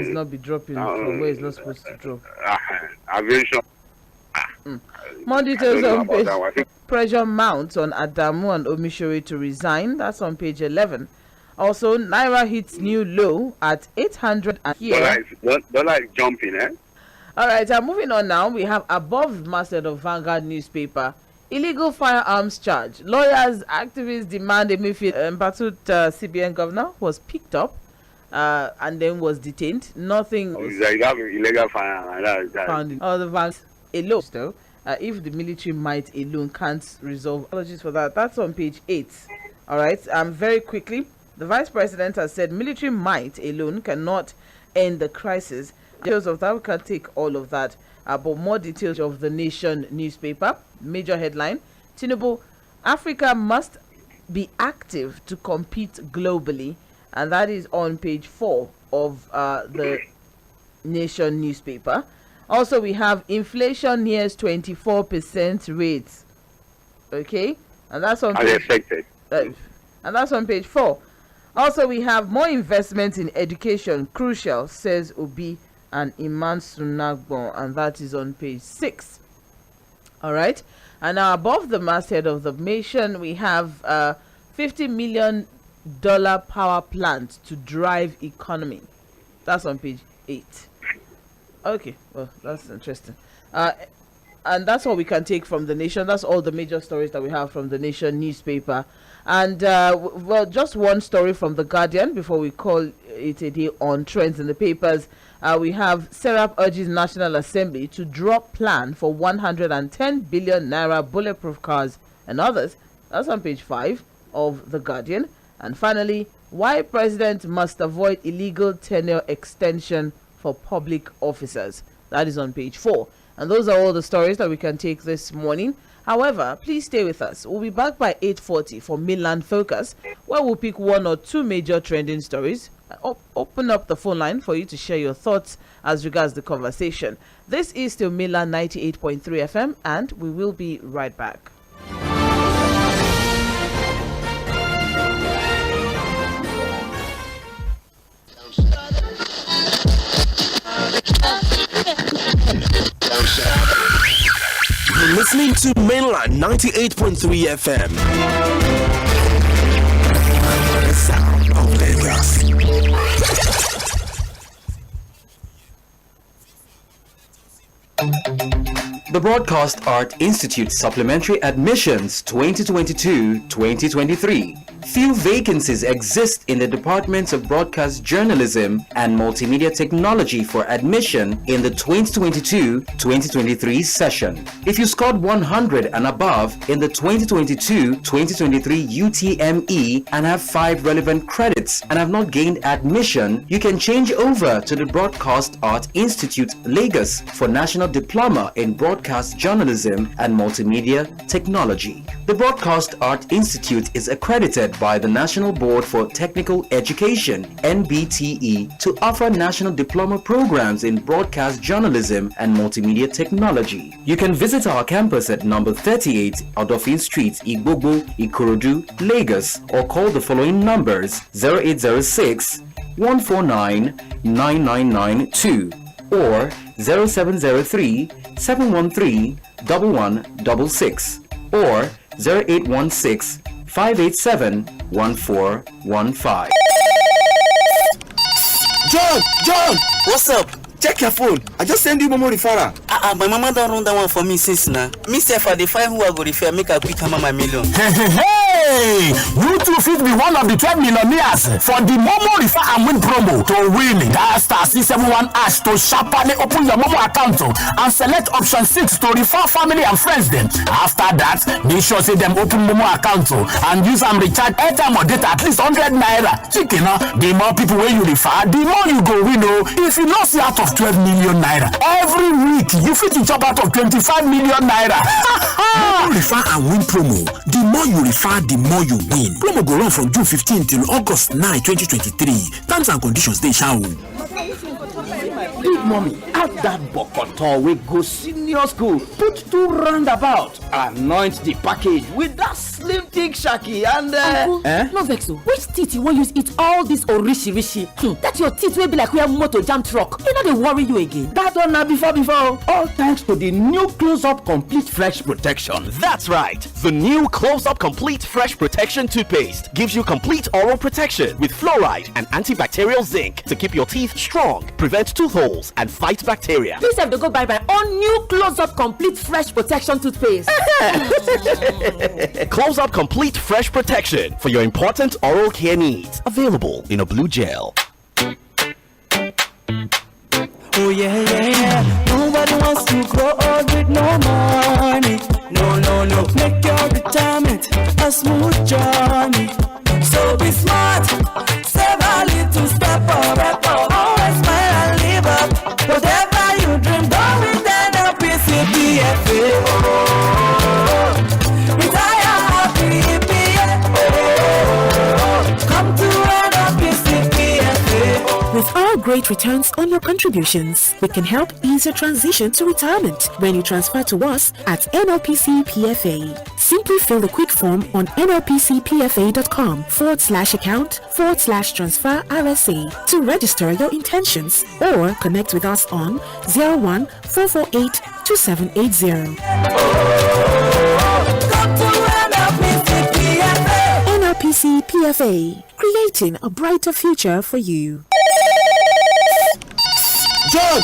not be dropping from where it's not supposed to drop. Aviation. More details on page. Pressure mounts on Adamu and Omishori to resign. That's on page 11. Also, Naira hits new low at 800 and here. Dollar is jumping, eh? All right, moving on now. We have above masthead of Vanguard newspaper. Illegal firearms charge. Lawyers, activists demand Emefiele Batut CBN governor was picked up and then was detained. Nothing is illegal firearms. Found in all the banks alone. Though, if the military might alone can't resolve. Apologies for that. That's on page 8. All right. Very quickly, the vice president has said military might alone cannot end the crisis. Details of that, we can take all of that. But more details of the Nation newspaper. Major headline: Tinubu, Africa must be active to compete globally, and that is on page 4 of the Nation newspaper. Also, we have inflation nears 24% rates. Okay, and that's on page, and that's on page 4. Also, we have more investment in education crucial, says Obi and Iman Sunagbon, and that is on page 6. All right, and now above the masthead of the Nation, we have $50 million power plant to drive economy. That's on page 8. Okay, well, that's interesting. And that's all we can take from the Nation. That's all the major stories that we have from the Nation newspaper. And, well, just one story from The Guardian before we call it a day on trends in the papers. We have Serap urges National Assembly to drop plan for 110 billion naira bulletproof cars and others. That's on page 5 of The Guardian. And finally, why President must avoid illegal tenure extension for public officers. That is on page 4. And those are all the stories that we can take this morning. However, please stay with us. We'll be back by 8:40 for Mainland Focus, where we'll pick one or two major trending stories. Open up the phone line for you to share your thoughts as regards the conversation. This is still Mainland 98.3 FM, and we will be right back. You're listening to Mainland 98.3 FM. The sound of Lagos. The Broadcast Art Institute Supplementary Admissions 2022-2023. Few vacancies exist in the Departments of Broadcast Journalism and Multimedia Technology for admission in the 2022-2023 session. If you scored 100 and above in the 2022-2023 UTME and have 5 relevant credits and have not gained admission, you can change over to the Broadcast Art Institute Lagos for National Diploma in Broadcast Journalism and Multimedia Technology. The Broadcast Art Institute is accredited by the National Board for Technical Education (NBTE) to offer national diploma programs in broadcast journalism and multimedia technology. You can visit our campus at number 38 Odofin Street, Igbobo, Ikorodu, Lagos, or call the following numbers: 0806 149 9992 or 0703 713 1166 or 0816 587 1415. John, what's up? Check your phone. I just send you Momo referral. My mama don't run that one for me since now. Me say for the 5 who I go refer, make a quick hammer my million. Hey! Hey, you too fit be one of the 12 millionaires for the Momo Refer and Win promo. To win, dial star 671 hash to sharply open your Momo account and select option 6 to refer family and friends them. After that, make sure say them open Momo account and use and recharge airtime or data at least 100 naira. Chicken, the more people when you refer, the more you go win. If you lost out of 12 million naira every week, you fit chop out of 25 million naira. Momo Refer and Win promo. The more you refer, the more you win. Promo go run from June 15 till August 9, 2023. Terms and conditions they shall. Big mommy, add that bokoto we go senior school. Put 2 roundabout. Anoint the package with that slim thick shaki and Uncle, no vex o. Which teeth you wan use eat all this orishi? That your teeth will be like where motor jam truck. You know they worry you again. that one na before. All thanks to the new Close-Up Complete Fresh Protection. That's right. The new Close-Up Complete Fresh Protection toothpaste gives you complete oral protection with fluoride and antibacterial zinc to keep your teeth strong, prevent tooth holes, and fight bacteria. Please have to go buy my own new Close-Up Complete Fresh Protection toothpaste. Close-Up Complete Fresh Protection for your important oral care needs. Available in a blue gel. Oh yeah. Nobody wants to grow old with no money. No. Make your retirement a smooth journey. So be smart, save a little step up. Always smile and live up. Whatever you dream, don't pretend a PCPFA. Retire happy, come to an PCPFA. With our great returns on your contributions, we can help ease your transition to retirement when you transfer to us at NLPC PFA. Simply fill the quick form on nlpcpfa.com/account/transfer RSA to register your intentions or connect with us on 01-448-2780. NLPC PFA, creating a brighter future for you. John,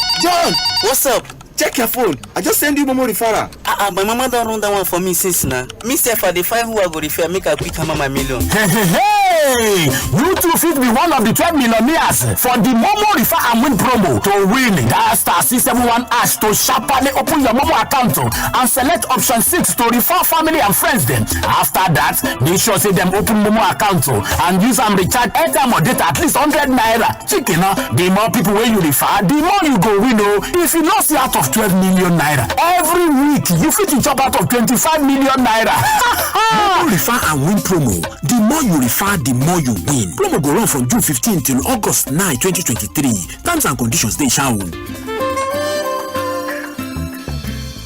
what's up? Check your phone. I just send you Momo referral. My mama don't run that one for me since now. Me say for the 5 who I go refer, make a quick hammer my million. Hey, you too fit be one of the 12 millionaires for the Momo Refer and Win promo. To win, dial star 671 hash to sharply open your Momo account and select option 6 to refer family and friends then. After that, make sure say them open Momo account and use and recharge airtime or data at least 100 naira. Chicken, the more people when you refer, the more you go win. If you lost out of 12 million naira every week, you fit chop out of 25 million naira. Momo Refer and Win promo. The more you refer, the more you win. Promo go run from June 15 till August 9, 2023. Terms and conditions they shall.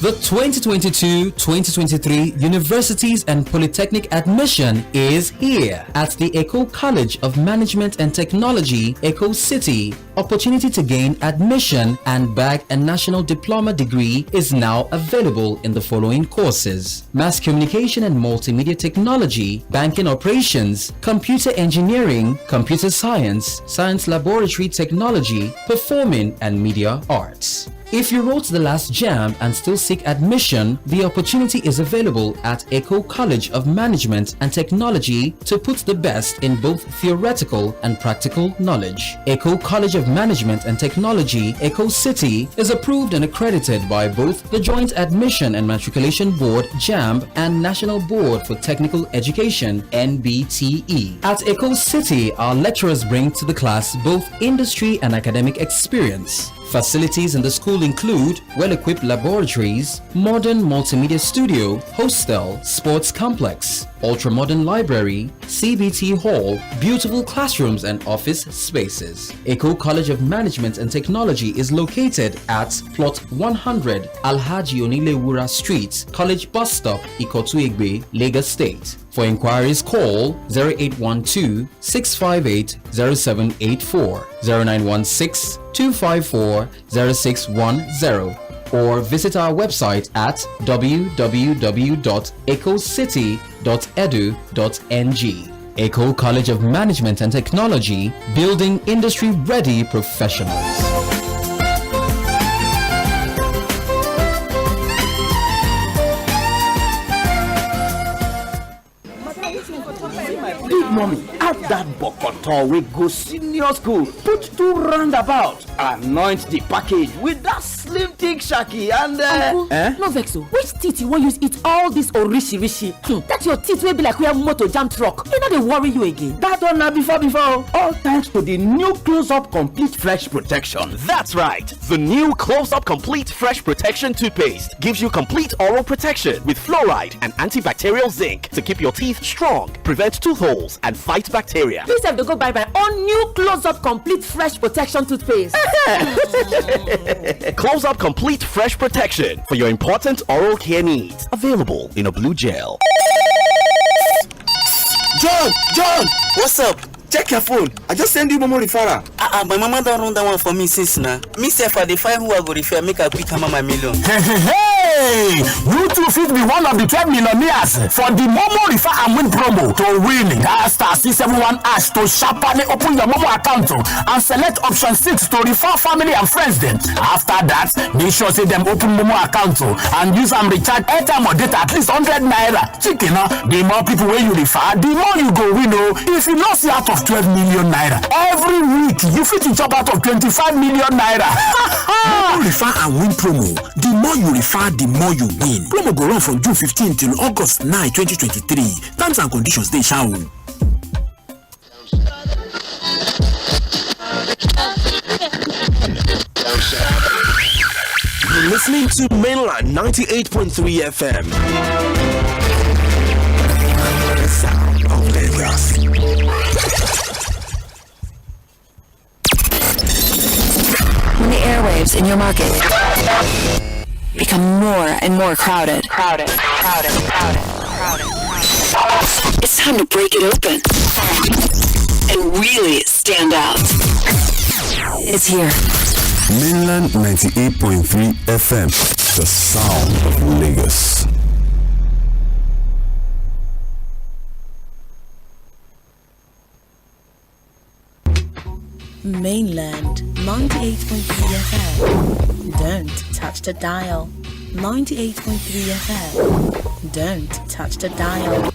The 2022-2023 Universities and Polytechnic admission is here at the Eco College of Management and Technology, Eco City. Opportunity to gain admission and bag a national diploma degree is now available in the following courses: Mass Communication and Multimedia Technology, Banking Operations, Computer Engineering, Computer Science, Science Laboratory Technology, Performing and Media Arts. If you wrote the last JAM and still seek admission, the opportunity is available at Eco College of Management and Technology to put the best in both theoretical and practical knowledge. Eco College of Management and Technology, Eco City, is approved and accredited by both the Joint Admission and Matriculation Board (JAMB) and National Board for Technical Education (NBTE). At Eco City, our lecturers bring to the class both industry and academic experience. Facilities in the school include well-equipped laboratories, modern multimedia studio, hostel, sports complex, ultra-modern library, CBT hall, beautiful classrooms and office spaces. Eco College of Management and Technology is located at Plot 100 Alhaji Onilewura Street, College Bus Stop, Ikotu-Egbe, Lagos State. For inquiries, call 0812-658-0784, 0916-254-0610, or visit our website at www.ecocity.edu.ng. Eco College of Management and Technology, building industry-ready professionals. mommy, add that bokoto we go senior school, put 2 roundabout, anoint the package with that slim thick shaki and Uncle, no vex o. Which teeth you wan use eat all this orishi? That your teeth will be like where motor jam truck. You know they worry you again. that one na before. All thanks to the new close-up complete fresh protection. That's right. The new Close-Up Complete Fresh Protection toothpaste gives you complete oral protection with fluoride and antibacterial zinc to keep your teeth strong, prevent tooth holes, and fight bacteria. Please have to go buy my own new Close-Up Complete Fresh Protection toothpaste. Close-Up Complete Fresh Protection for your important oral care needs. Available in a blue gel. John, what's up? Check your phone. I just send you Momo referral. My mama don't run that one for me since now. Me say for the 5 who I go refer, make a quick hammer my million. Hey, you too fit be one of the 12 millionaires for the Momo Refer and Win promo. To win, dial star 671 hash to sharply open your Momo account and select option 6 to refer family and friends then. After that, make sure say them open Momo account and use and recharge airtime or data at least 100 naira. Chicken, the more people where you refer, the more you go win. If you not see out of 12 million naira every week, you fit to chop out of 25 million naira. Momo Refer and Win promo. The more you refer, the more you win. Promo go run from June 15 till August 9, 2023. Terms and conditions they shall. You're listening to Mainland 98.3 FM. The sound of Lagos. When the airwaves in your market become more and more crowded. It's time to break it open and really stand out. It's here. Mainland 98.3 FM. The sound of Lagos. Mainland 98.3 FM. Don't touch the dial. 98.3 FM. Don't touch the dial.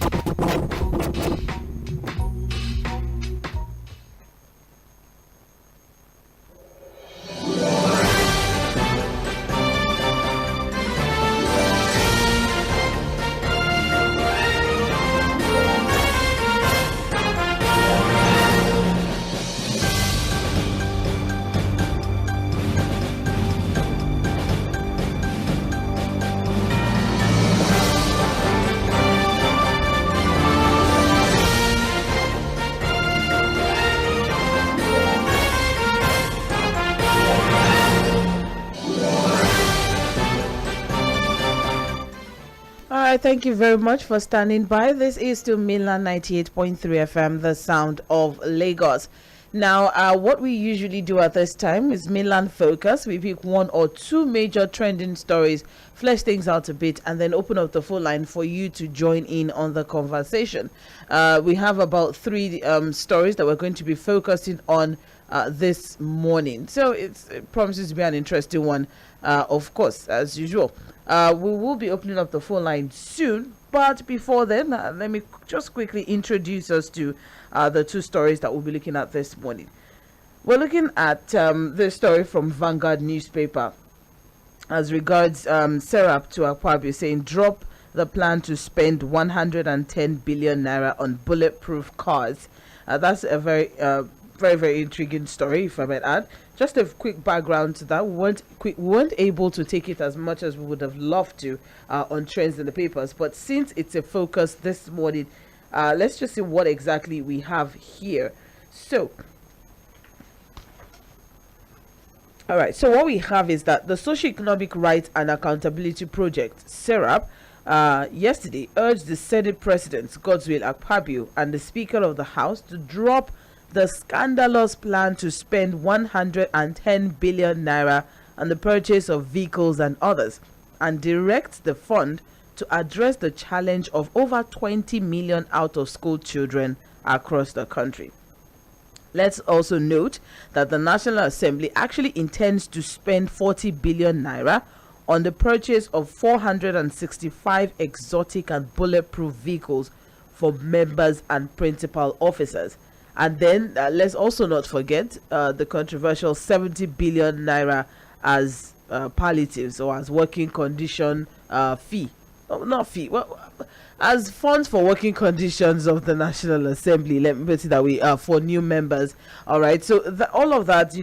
Thank you very much for standing by. This is to Mainland 98.3 FM, the sound of Lagos. Now, what we usually do at this time is Mainland Focus. We pick 1 or 2 major trending stories, flesh things out a bit, and then open up the phone line for you to join in on the conversation. We have about 3 stories that we're going to be focusing on this morning. So it promises to be an interesting one, of course, as usual. We will be opening up the phone line soon, but before then, let me just quickly introduce us to the 2 stories that we'll be looking at this morning. We're looking at this story from Vanguard newspaper as regards Serap to Akpabio saying drop the plan to spend 110 billion naira on bulletproof cars. That's a very, very intriguing story, if I might add. Just a quick background to that. We weren't able to take it as much as we would have loved to on trends in the papers. But since it's a focus this morning, let's just see what exactly we have here. So, all right. So what we have is that the Socio-Economic Rights and Accountability Project, SERAP, yesterday urged the Senate President, Godswill Akpabio, and the Speaker of the House to drop the scandalous plan to spend 110 billion naira on the purchase of vehicles and others, and direct the fund to address the challenge of over 20 million out-of-school children across the country. Let's also note that the National Assembly actually intends to spend 40 billion naira on the purchase of 465 exotic and bulletproof vehicles for members and principal officers. And then let's also not forget the controversial 70 billion naira as palliatives or as working condition fee. Oh, not fee. Well, as funds for working conditions of the National Assembly. Let me put it that way, for new members. All right. So all of that,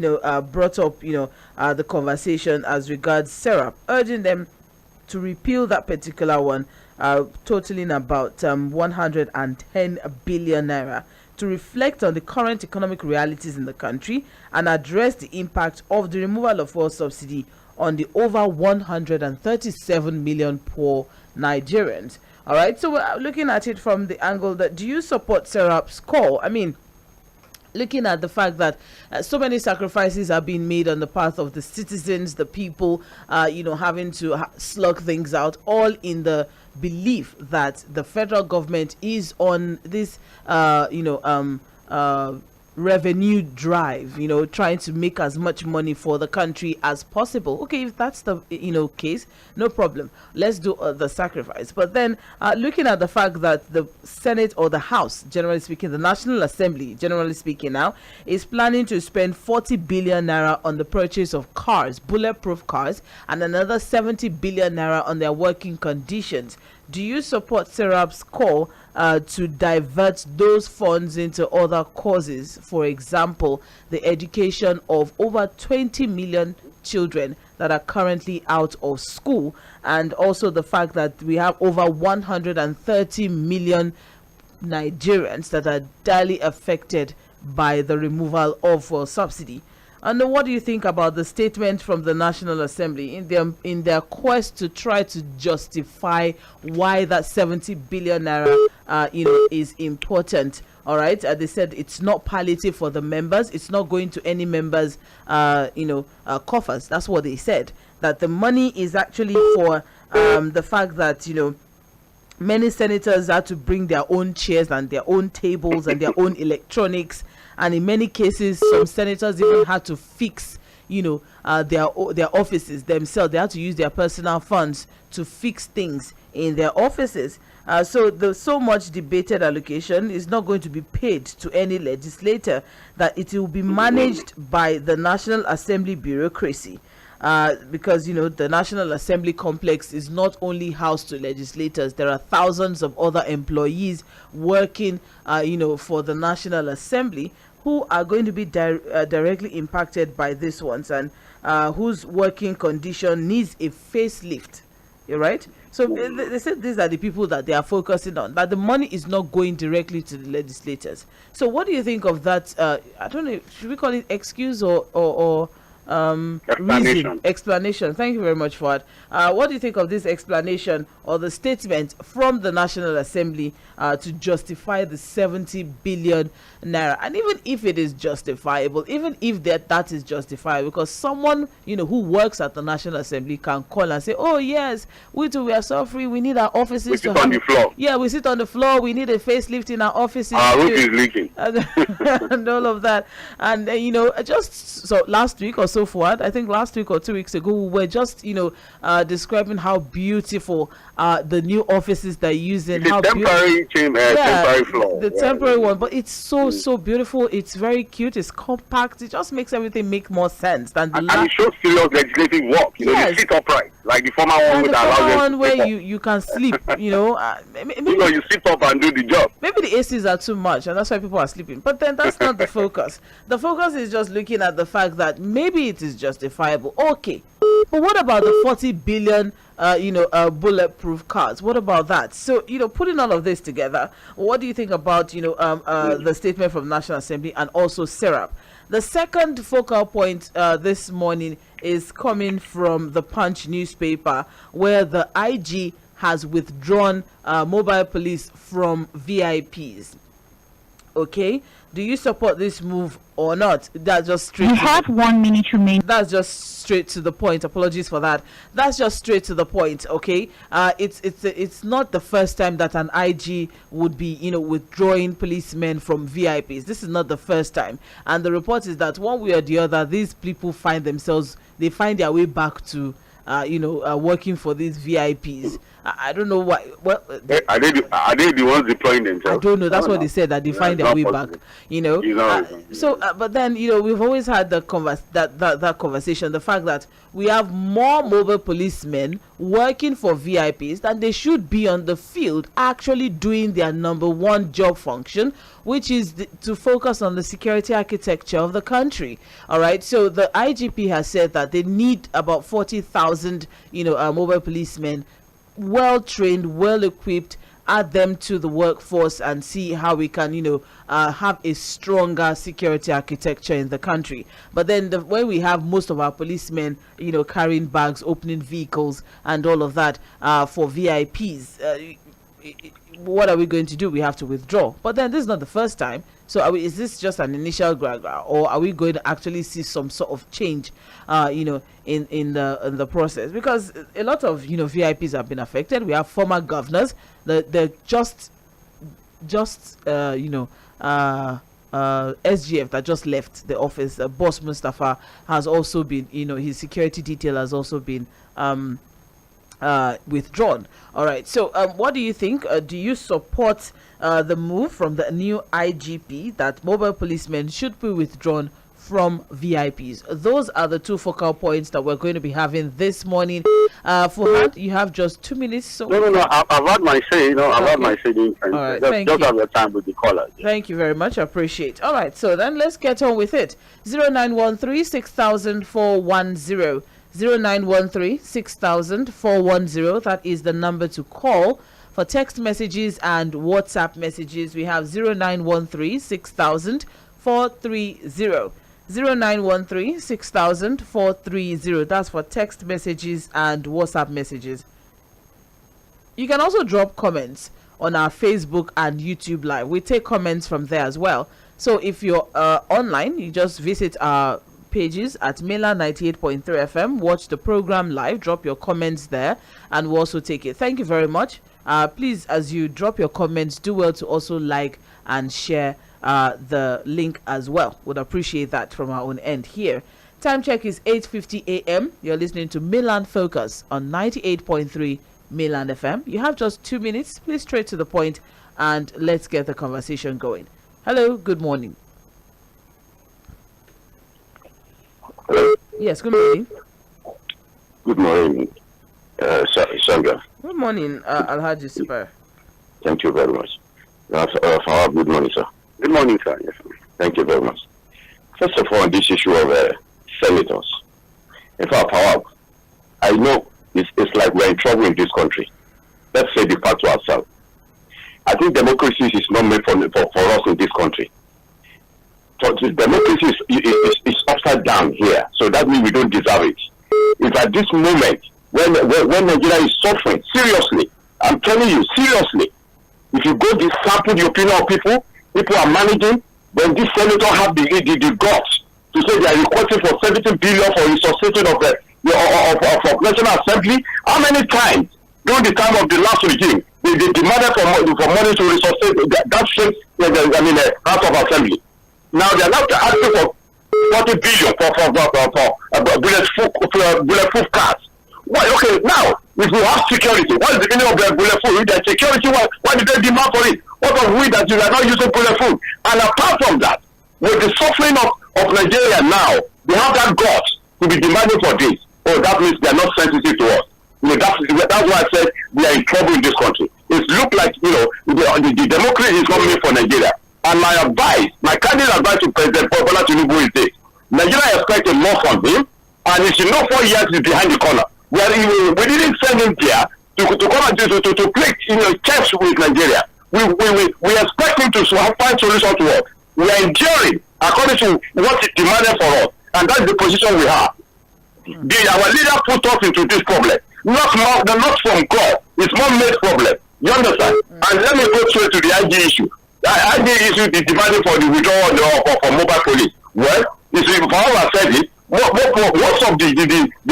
brought up, the conversation as regards Serap, urging them to repeal that particular one, totaling about 110 billion naira, to reflect on the current economic realities in the country and address the impact of the removal of fuel subsidy on the over 137 million poor Nigerians. All right, so we're looking at it from the angle that, do you support Serap's call? I mean, looking at the fact that so many sacrifices are being made on the path of the citizens, the people, having to slug things out, all in the belief that the federal government is on this, revenue drive, trying to make as much money for the country as possible. Okay, if that's the case, no problem, let's do the sacrifice. But then looking at the fact that the Senate, or the House, generally speaking, the National Assembly, generally speaking, now is planning to spend 40 billion naira on the purchase of cars, bulletproof cars, and another 70 billion naira on their working conditions. Do you support Serap's call to divert those funds into other causes? For example, the education of over 20 million children that are currently out of school, and also the fact that we have over 130 million Nigerians that are direly affected by the removal of subsidy. And what do you think about the statement from the National Assembly in their quest to try to justify why that 70 billion naira is important? All right, they said it's not palliative for the members. It's not going to any members' coffers. That's what they said. That the money is actually for the fact that many senators had to bring their own chairs and their own tables and their own electronics. And in many cases, some senators even had to fix, their offices themselves. They had to use their personal funds to fix things in their offices. So the so much debated allocation is not going to be paid to any legislator, that it will be managed by the National Assembly bureaucracy. Because the National Assembly complex is not only housed to legislators. There are thousands of other employees working for the National Assembly who are going to be directly impacted by this ones, and whose working condition needs a facelift. You're right. So they said these are the people that they are focusing on, that the money is not going directly to the legislators. So what do you think of that? I don't know, should we call it excuse or explanation? Thank you very much for it. What do you think of this explanation or the statement from the National Assembly to justify the 70 billion naira? And even if it is justifiable, even if that is justifiable, because someone who works at the National Assembly can call and say, oh yes, we too, we are suffering, we need our offices we sit on the floor. Yeah, we sit on the floor, we need a facelift in our offices, our roof is leaking and all of that. And just so last week or so forward, I think last week or 2 weeks ago, we were just describing how beautiful the new offices they're using. How temporary temporary floor. The temporary one, but it's so beautiful. It's very cute. It's compact. It just makes everything make more sense than the and it shows serious legislative work. You sit upright, like the former one with the one where you can sleep. Maybe, you sit up and do the job. Maybe the ACs are too much, and that's why people are sleeping. But then that's not the focus. The focus is just looking at the fact that maybe it is justifiable. Okay, but what about the 40 billion bulletproof cars? What about that? So putting all of this together, what do you think about the statement from National Assembly and also Serap? The second focal point this morning is coming from the Punch newspaper, where the IG has withdrawn mobile police from VIPs. Okay, do you support this move or not? That's just straight. You have 1 minute remaining. That's just straight to the point. Apologies for that. That's just straight to the point. Okay, it's not the first time that an IG would be withdrawing policemen from VIPs. This is not the first time, and the report is that one way or the other, these people find their way back to working for these VIPs. I don't know why. Well, are they the ones deploying themselves? I don't know. That's what they said, that they find their way back. But then we've always had that conversation. The fact that we have more mobile policemen working for VIPs than they should be on the field, actually doing their number one job function, which is to focus on the security architecture of the country. All right. So the IGP has said that they need about 40,000, mobile policemen, well trained, well equipped, add them to the workforce and see how we can have a stronger security architecture in the country. But then when we have most of our policemen carrying bags, opening vehicles and all of that for VIPs, what are we going to do? We have to withdraw. But then this is not the first time. So is this just an initial gradual, or are we going to actually see some sort of change in the process? Because a lot of VIPs have been affected. We have former governors, the SGF that just left the office. Boss Mustafa has also been, his security detail has also been withdrawn. All right. So what do you think? Do you support the move from the new IGP that mobile policemen should be withdrawn from VIPs? Those are the two focal points that we're going to be having this morning. Fuhad, you have just 2 minutes. So No. I've had my say. I've had my say. All right, just have your time with the callers. Thank you very much. I appreciate. All right. So then let's get on with it. 0913 6000 410. 0913 6000 410. That is the number to call for text messages and WhatsApp messages. We have 0913 6000 430. 0913 6000 430. That's for text messages and WhatsApp messages. You can also drop comments on our Facebook and YouTube Live. We take comments from there as well. So if you're online, you just visit our pages at Mainland 98.3 FM, watch the program live, drop your comments there, and we'll also take it. Thank you very much. Please, as you drop your comments, do well to also like and share the link as well. Would appreciate that from our own end here. Time check is 8:50 a.m. You're listening to Mainland Focus on 98.3 Mainland FM. You have just 2 minutes. Please straight to the point and let's get the conversation going. Hello, good morning. Hello. Yes, good morning. Good morning, Sandra. Good morning, Alhaji Super. Thank you very much. Good morning, sir. Good morning, sir. Yes, sir. Thank you very much. First of all, on this issue of senators, in fact, I know it's like we're in trouble in this country. Let's say the fact to ourselves. I think democracy is not made for us in this country. So democracy is upside down here, so that means we don't deserve it. If at this moment, when Nigeria is suffering, seriously, I'm telling you, seriously, if you go to sample the opinion of people are managing, then this senator have the guts to say they are requesting for 17 billion for resuscitation of National Assembly. How many times during the time of the last regime they demanded for money to resuscitate that state, House of Assembly? Now they are not asking for 40 billion for bulletproof cars. Why? Okay, now if we have security, what is the meaning of the bulletproof? If there's security, why did they demand for it? What of we that you are not using bulletproof? And apart from that, with the suffering of Nigeria now, they have that guts to be demanding for this. Oh, that means they are not sensitive to us. That's why I said we are in trouble in this country. It looks like the democracy is not made for Nigeria. And my candid advice to President Bola Tinubu is this: Nigeria expects a lot from him, and he should know 4 years is behind the corner. We didn't send him there to come and to play chess with Nigeria. We expect him to find solutions to us. We are enduring according to what is demanded for us, and that's the position we have. Our leader put us into this problem, not from God. It's not made problem. You understand? And let me go straight to the IG issue. The IG issue is demanding for the withdrawal for mobile police. Well, for all I said it, most of the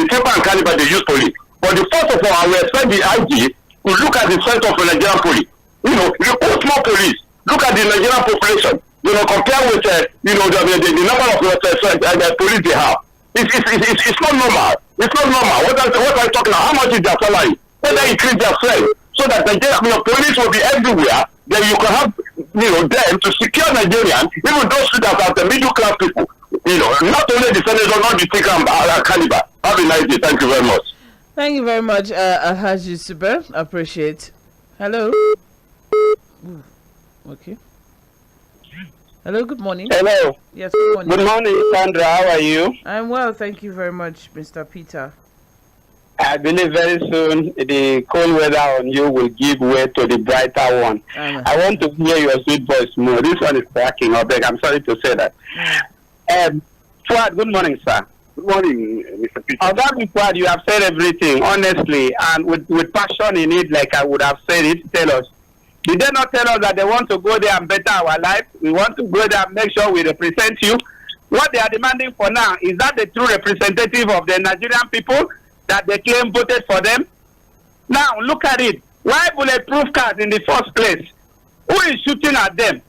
temper and caliber they use police. But first of all, I will expect the IG to look at the strength of the Nigerian police. Recruit more police. Look at the Nigerian population. Compare with the number of police they have. It's not normal. It's not normal. What are you talking about? How much is their salary? Let them increase their salary so that Nigeria, police will be everywhere. Then you can have, them to secure Nigerians, even those that are the middle class people. Not only the senator, not the speaker caliber. Have a nice day. Thank you very much. Thank you very much, Alhaji Super. Appreciate. Hello. Ooh, okay. Hello, good morning. Hello. Yes, good morning. Good morning, Sandra. How are you? I'm well, thank you very much, Mr. Peter. I believe very soon the cold weather on you will give way to the brighter one. I want to hear your sweet voice more. This one is cracking up. I'm sorry to say that. Fuad, good morning, sir. Good morning, Mr. Peter. Fuad, you have said everything, honestly, and with passion in it, like I would have said it. Tell us. Did they not tell us that they want to go there and better our life? We want to go there and make sure we represent you. What they are demanding for now, is that the true representative of the Nigerian people that they claim voted for them? Now, look at it. Why bulletproof cars in the first place? Who is shooting at them?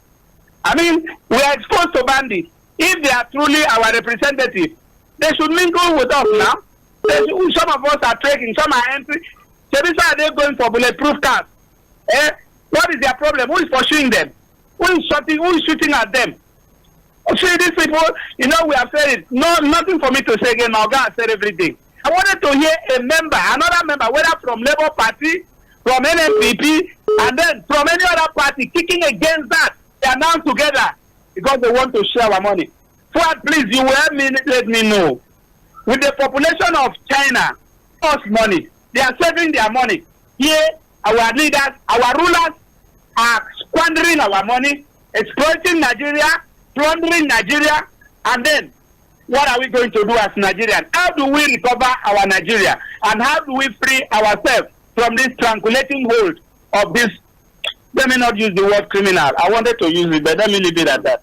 I mean, we are exposed to bandits. If they are truly our representative, they should mingle with us now. Some of us are trekking, some are entering. So this why they going for bulletproof cars. What is their problem? Who is pursuing them? Who is shooting at them? See, these people, we have said it. No, nothing for me to say again. My God said everything. I wanted to hear another member, whether from Labour Party, from NNPP, and then from any other party, kicking against that. They are now together because they want to share our money. Fuad, please, you will let me know. With the population of China, us money, they are saving their money. Here, our leaders, our rulers are squandering our money, exploiting Nigeria, plundering Nigeria, and then what are we going to do as Nigerians? How do we recover our Nigeria? And how do we free ourselves from this strangulating hold of this? Let me not use the word criminal. I wanted to use it, but let me leave it at that.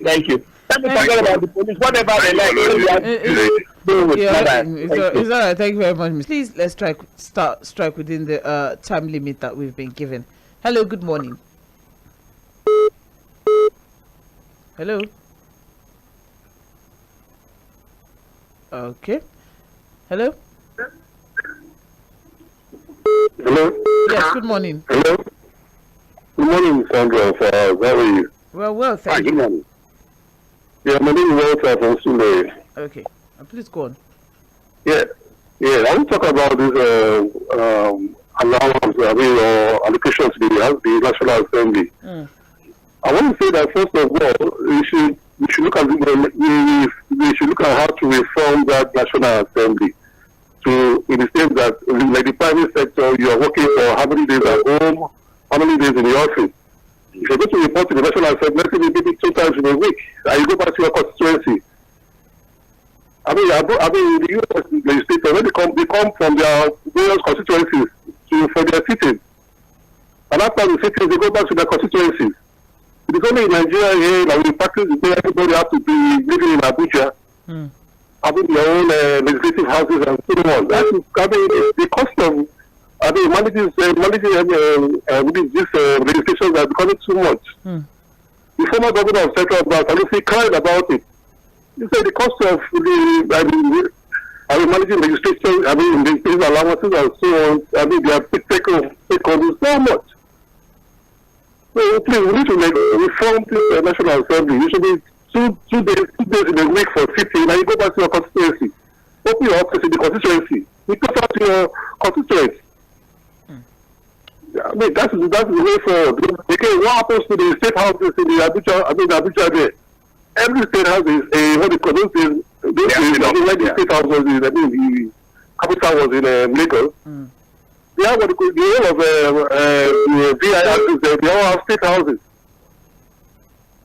Thank you. Let me forget about the police. Whatever they like. It's all right. Thank you very much. Please, let's strike within the time limit that we've been given. Hello, good morning. Hello. Okay. Hello. Hello. Yes. Good morning. Hello. Good morning, Sandra. How are you? Well, thank you. Good morning. Yeah, my name is Walter from Sule. Okay. Please go on. Yeah. I want to talk about this allowance, or allocation to the National Assembly. I want to say that first of all, we should look at how to reform that National Assembly. In the sense that, like the private sector, you are working for how many days at home, how many days in the office. If you go to report to the National Assembly, let's say maybe 2 times in a week, and you go back to your constituency. I mean, the U.S. legislators, when they come from their various constituencies for their sitting. And after the sitting, they go back to their constituencies. It is only in Nigeria here that we practice the day everybody has to be living in Abuja, having their own legislative houses and so on. That is, the cost of managing these legislations are becoming too much. The former governor of Central Bank, he cried about it. He said the cost of managing legislation, these allowances and so on, they are taken so much. So please, we need to reform this National Assembly. You should be two days in a week for sitting, and you go back to your constituency. Open your office in the constituency. You go back to your constituency. I mean, that's the way forward. Because what happens to the state houses in the Abuja there? Every state house is what they call those days. The state house was in, the capital was in Lagos. They have what they call the whole of VIRs, they all have state houses.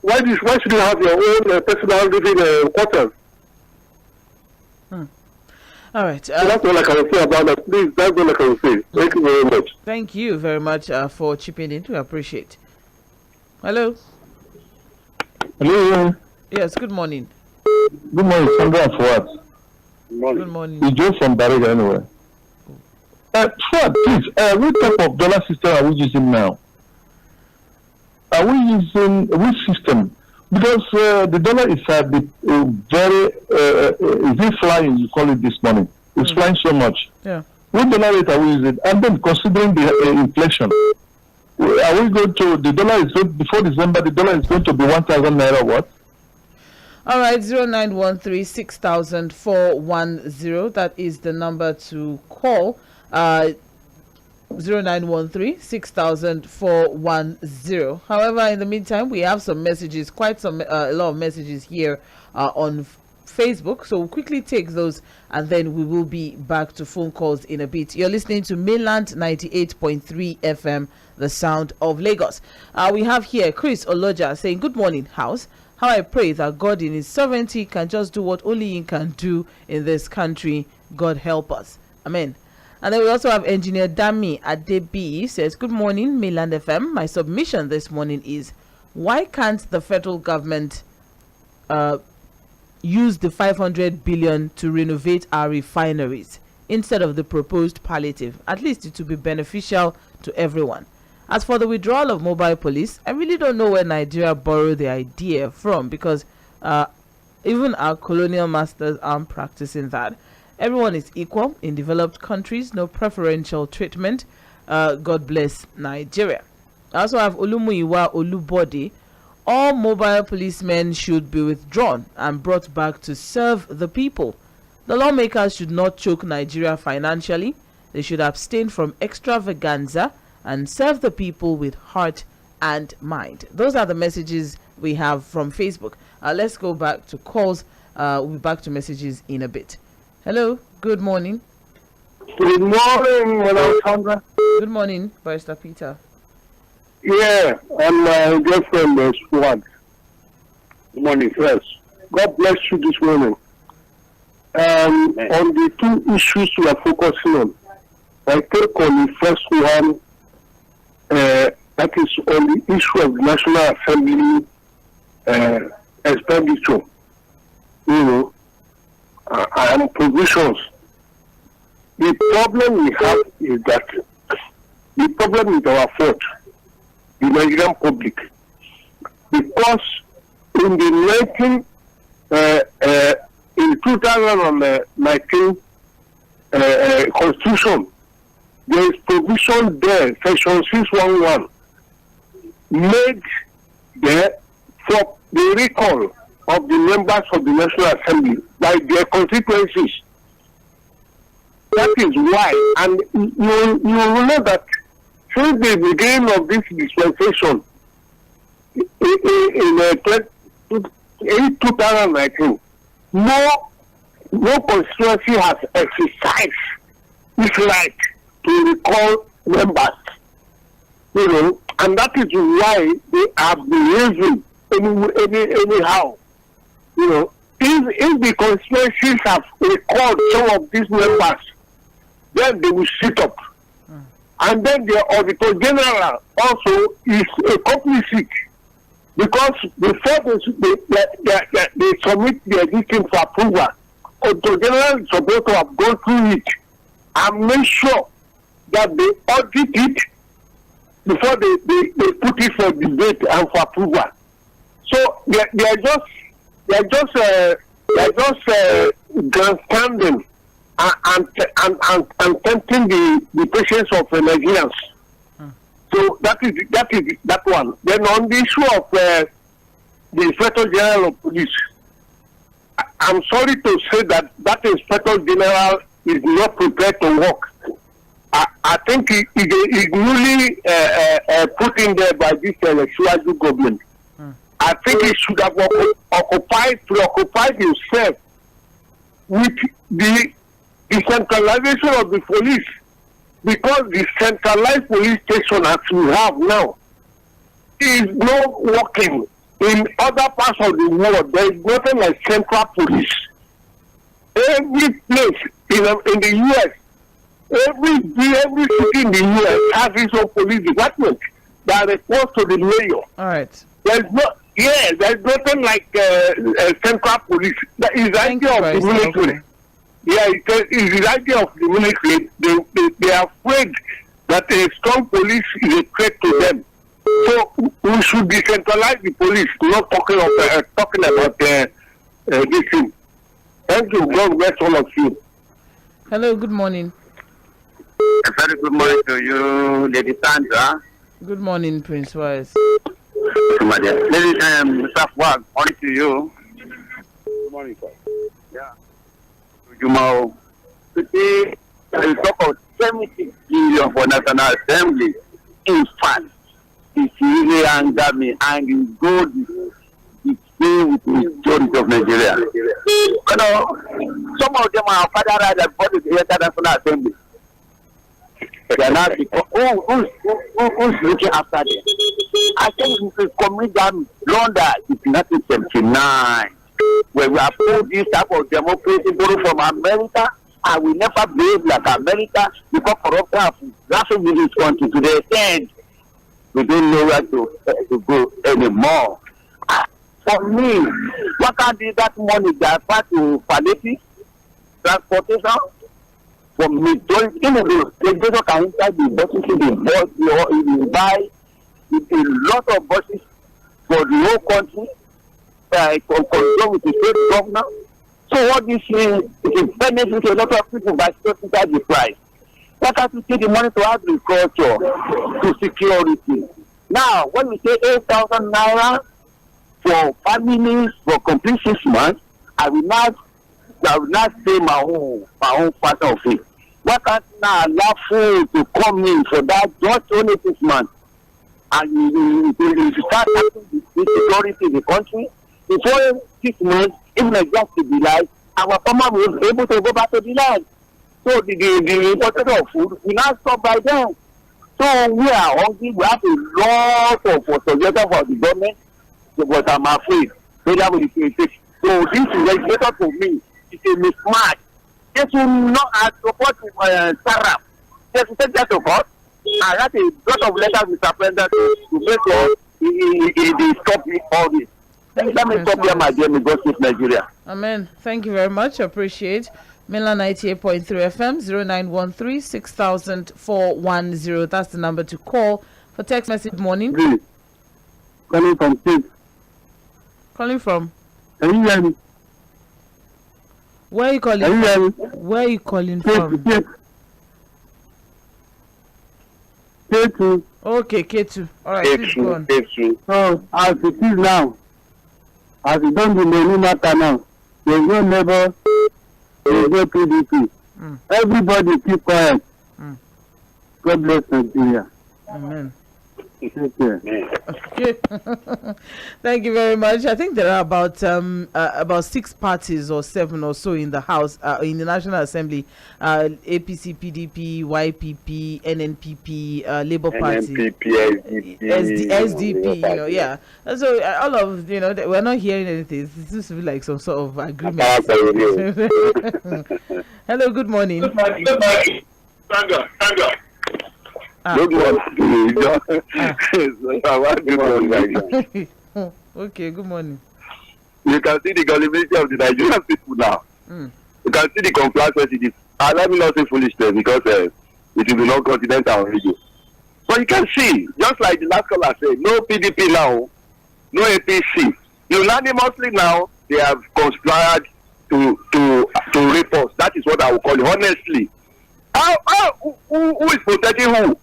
Why should you have your own personal living quarters? All right. So that's all I can say about that. Please, that's all I can say. Thank you very much. Thank you very much for chipping in. We appreciate. Hello. Hello. Yes. Good morning. Good morning, Sandra and Fuad. Good morning. We just from Barriga anyway. Fuad, please. What type of dollar system are we using now? Are we using which system? Because the dollar is at the very is it flying? You call it this morning. It's flying so much. Yeah. What dollar rate are we using? And then considering the inflation, are we going to, the dollar is going, before December, the dollar is going to be 1,000 naira what? All right, 0913-6,410. That is the number to call. 0913-6,410. However, in the meantime, we have some messages, a lot of messages here on Facebook. So we'll quickly take those and then we will be back to phone calls in a bit. You're listening to Mainland 98.3 FM, the sound of Lagos. We have here Chris Oloja saying, good morning, house. How I pray that God in his sovereignty can just do what only he can do in this country. God help us. Amen. And then we also have Engineer Dami Adebi says, good morning, Mainland FM. My submission this morning is, why can't the federal government use the 500 billion to renovate our refineries instead of the proposed palliative? At least it will be beneficial to everyone. As for the withdrawal of mobile police, I really don't know where Nigeria borrowed the idea from, because even our colonial masters aren't practicing that. Everyone is equal in developed countries, no preferential treatment. God bless Nigeria. I also have Olumuyiwa Olubode. All mobile policemen should be withdrawn and brought back to serve the people. The lawmakers should not choke Nigeria financially. They should abstain from extravaganza and serve the people with heart and mind. Those are the messages we have from Facebook. Let's go back to calls. We'll be back to messages in a bit. Hello, good morning. Good morning, Madam Sandra. Good morning, Barrister Peter. Yeah, I'm my girlfriend, Squad. Good morning, first. God bless you this morning. On the two issues we are focusing on, I take on the first one, that is on the issue of the National Assembly expenditure, and provisions. The problem we have is that the problem is our fault, the Nigerian public, because in the 2019 Constitution, there is provision there, Section 611, made there for the recall of the members of the National Assembly by their constituencies. That is why, and you will know that since the beginning of this dispensation in 2019, no constituency has exercised its right to recall members, and that is why they have been raising anyhow. If the constituencies have recalled some of these members, then they will sit up. And then the Auditor General also is a complicit, because before they submit their listing for approval, Auditor General is supposed to have gone through it and make sure that they audit it before they put it for debate and for approval. So they are just grandstanding and tempting the patience of Nigerians. So that is that one. Then on the issue of the Inspector General of Police, I'm sorry to say that Inspector General is not prepared to work. I think he is newly put in there by this Shiwaju government. I think he should have preoccupied himself with the decentralization of the police, because the centralized police station as we have now is not working. In other parts of the world, there is nothing like central police. Every place in the U.S., every city in the U.S. has its own police department that reports to the mayor. All right. There's nothing like central police. That is the idea of the military. Yeah, it's the idea of the military. They are afraid that a strong police is a threat to them. So we should decentralize the police, not talking about this thing. Thank you. God bless all of you. Hello, good morning. A very good morning to you, Lady Sandra. Good morning, Prince Wise. Lady Mr. Fwag, morning to you. Good morning, sir. Yeah. Jumao. Today, we talk of 70 billion for National Assembly. In fact, it really anger me and it goes the same with the majority of Nigeria. You know, some of them are father right that bought the National Assembly. They are not who's looking after them. I think we should commit them London in 1979, where we have put this type of democracy borrow from America, and we never behave like America because corruption has grasped in this country to the extent we don't know where to go anymore. For me, what can do that money that part to palliative transportation? For me, don't even though they can inside the buses in the bus, you buy a lot of buses for the whole country, control with the state governor. So what this means is a benefit to a lot of people by subsidizing the price. Why can't we take the money to agriculture, to security? Now, when we say 8,000 naira for families for complete 6 months, I will not say my own part of it. Why can't now allow food to come in for that just only 6 months? And you start having the security in the country. Before 6 months, even if just to be like, our farmer will be able to go back to the land. So the importer of food will not stop by them. So we are hungry. We have a lot of suggestions for the government, but I'm afraid whether we can take. So this is legislator for me. It's a mismatch. This will not support Sarah. Just to take that to court. I got a lot of letters, Mr. President, to make sure he stop all this. Let me stop here, my dear, God save Nigeria. Amen. Thank you very much. Appreciate. Mainland 98.3 FM 0913 6000 That's the number to call for text message. Morning. Calling from State. Calling from? Can you hear me? Where are you calling from? Where are you calling from? K2. Okay, K2. All right, please go on. So, as it is now, as it don't be any matter now, there is no neighbor, there is no PDP. Everybody keep quiet. God bless Nigeria. Amen. Okay. Thank you very much. I think there are about 6 parties or 7 or so in the House, in the National Assembly: APC, PDP, YPP, NNPP, Labour Party, SDP. You know, yeah. So all of we're not hearing anything. It seems to be like some sort of agreement. Hello. Good morning. Good morning. Good morning. Okay, good morning. You can see the gullibility of the Nigerian people now. You can see the complacency. Let me not say foolishness because it will be non-continental on radio. But you can see, just like the last caller said, no PDP now, no APC. Unanimously now, they have conspired to rape us. That is what I will call it, honestly. Who is protecting who?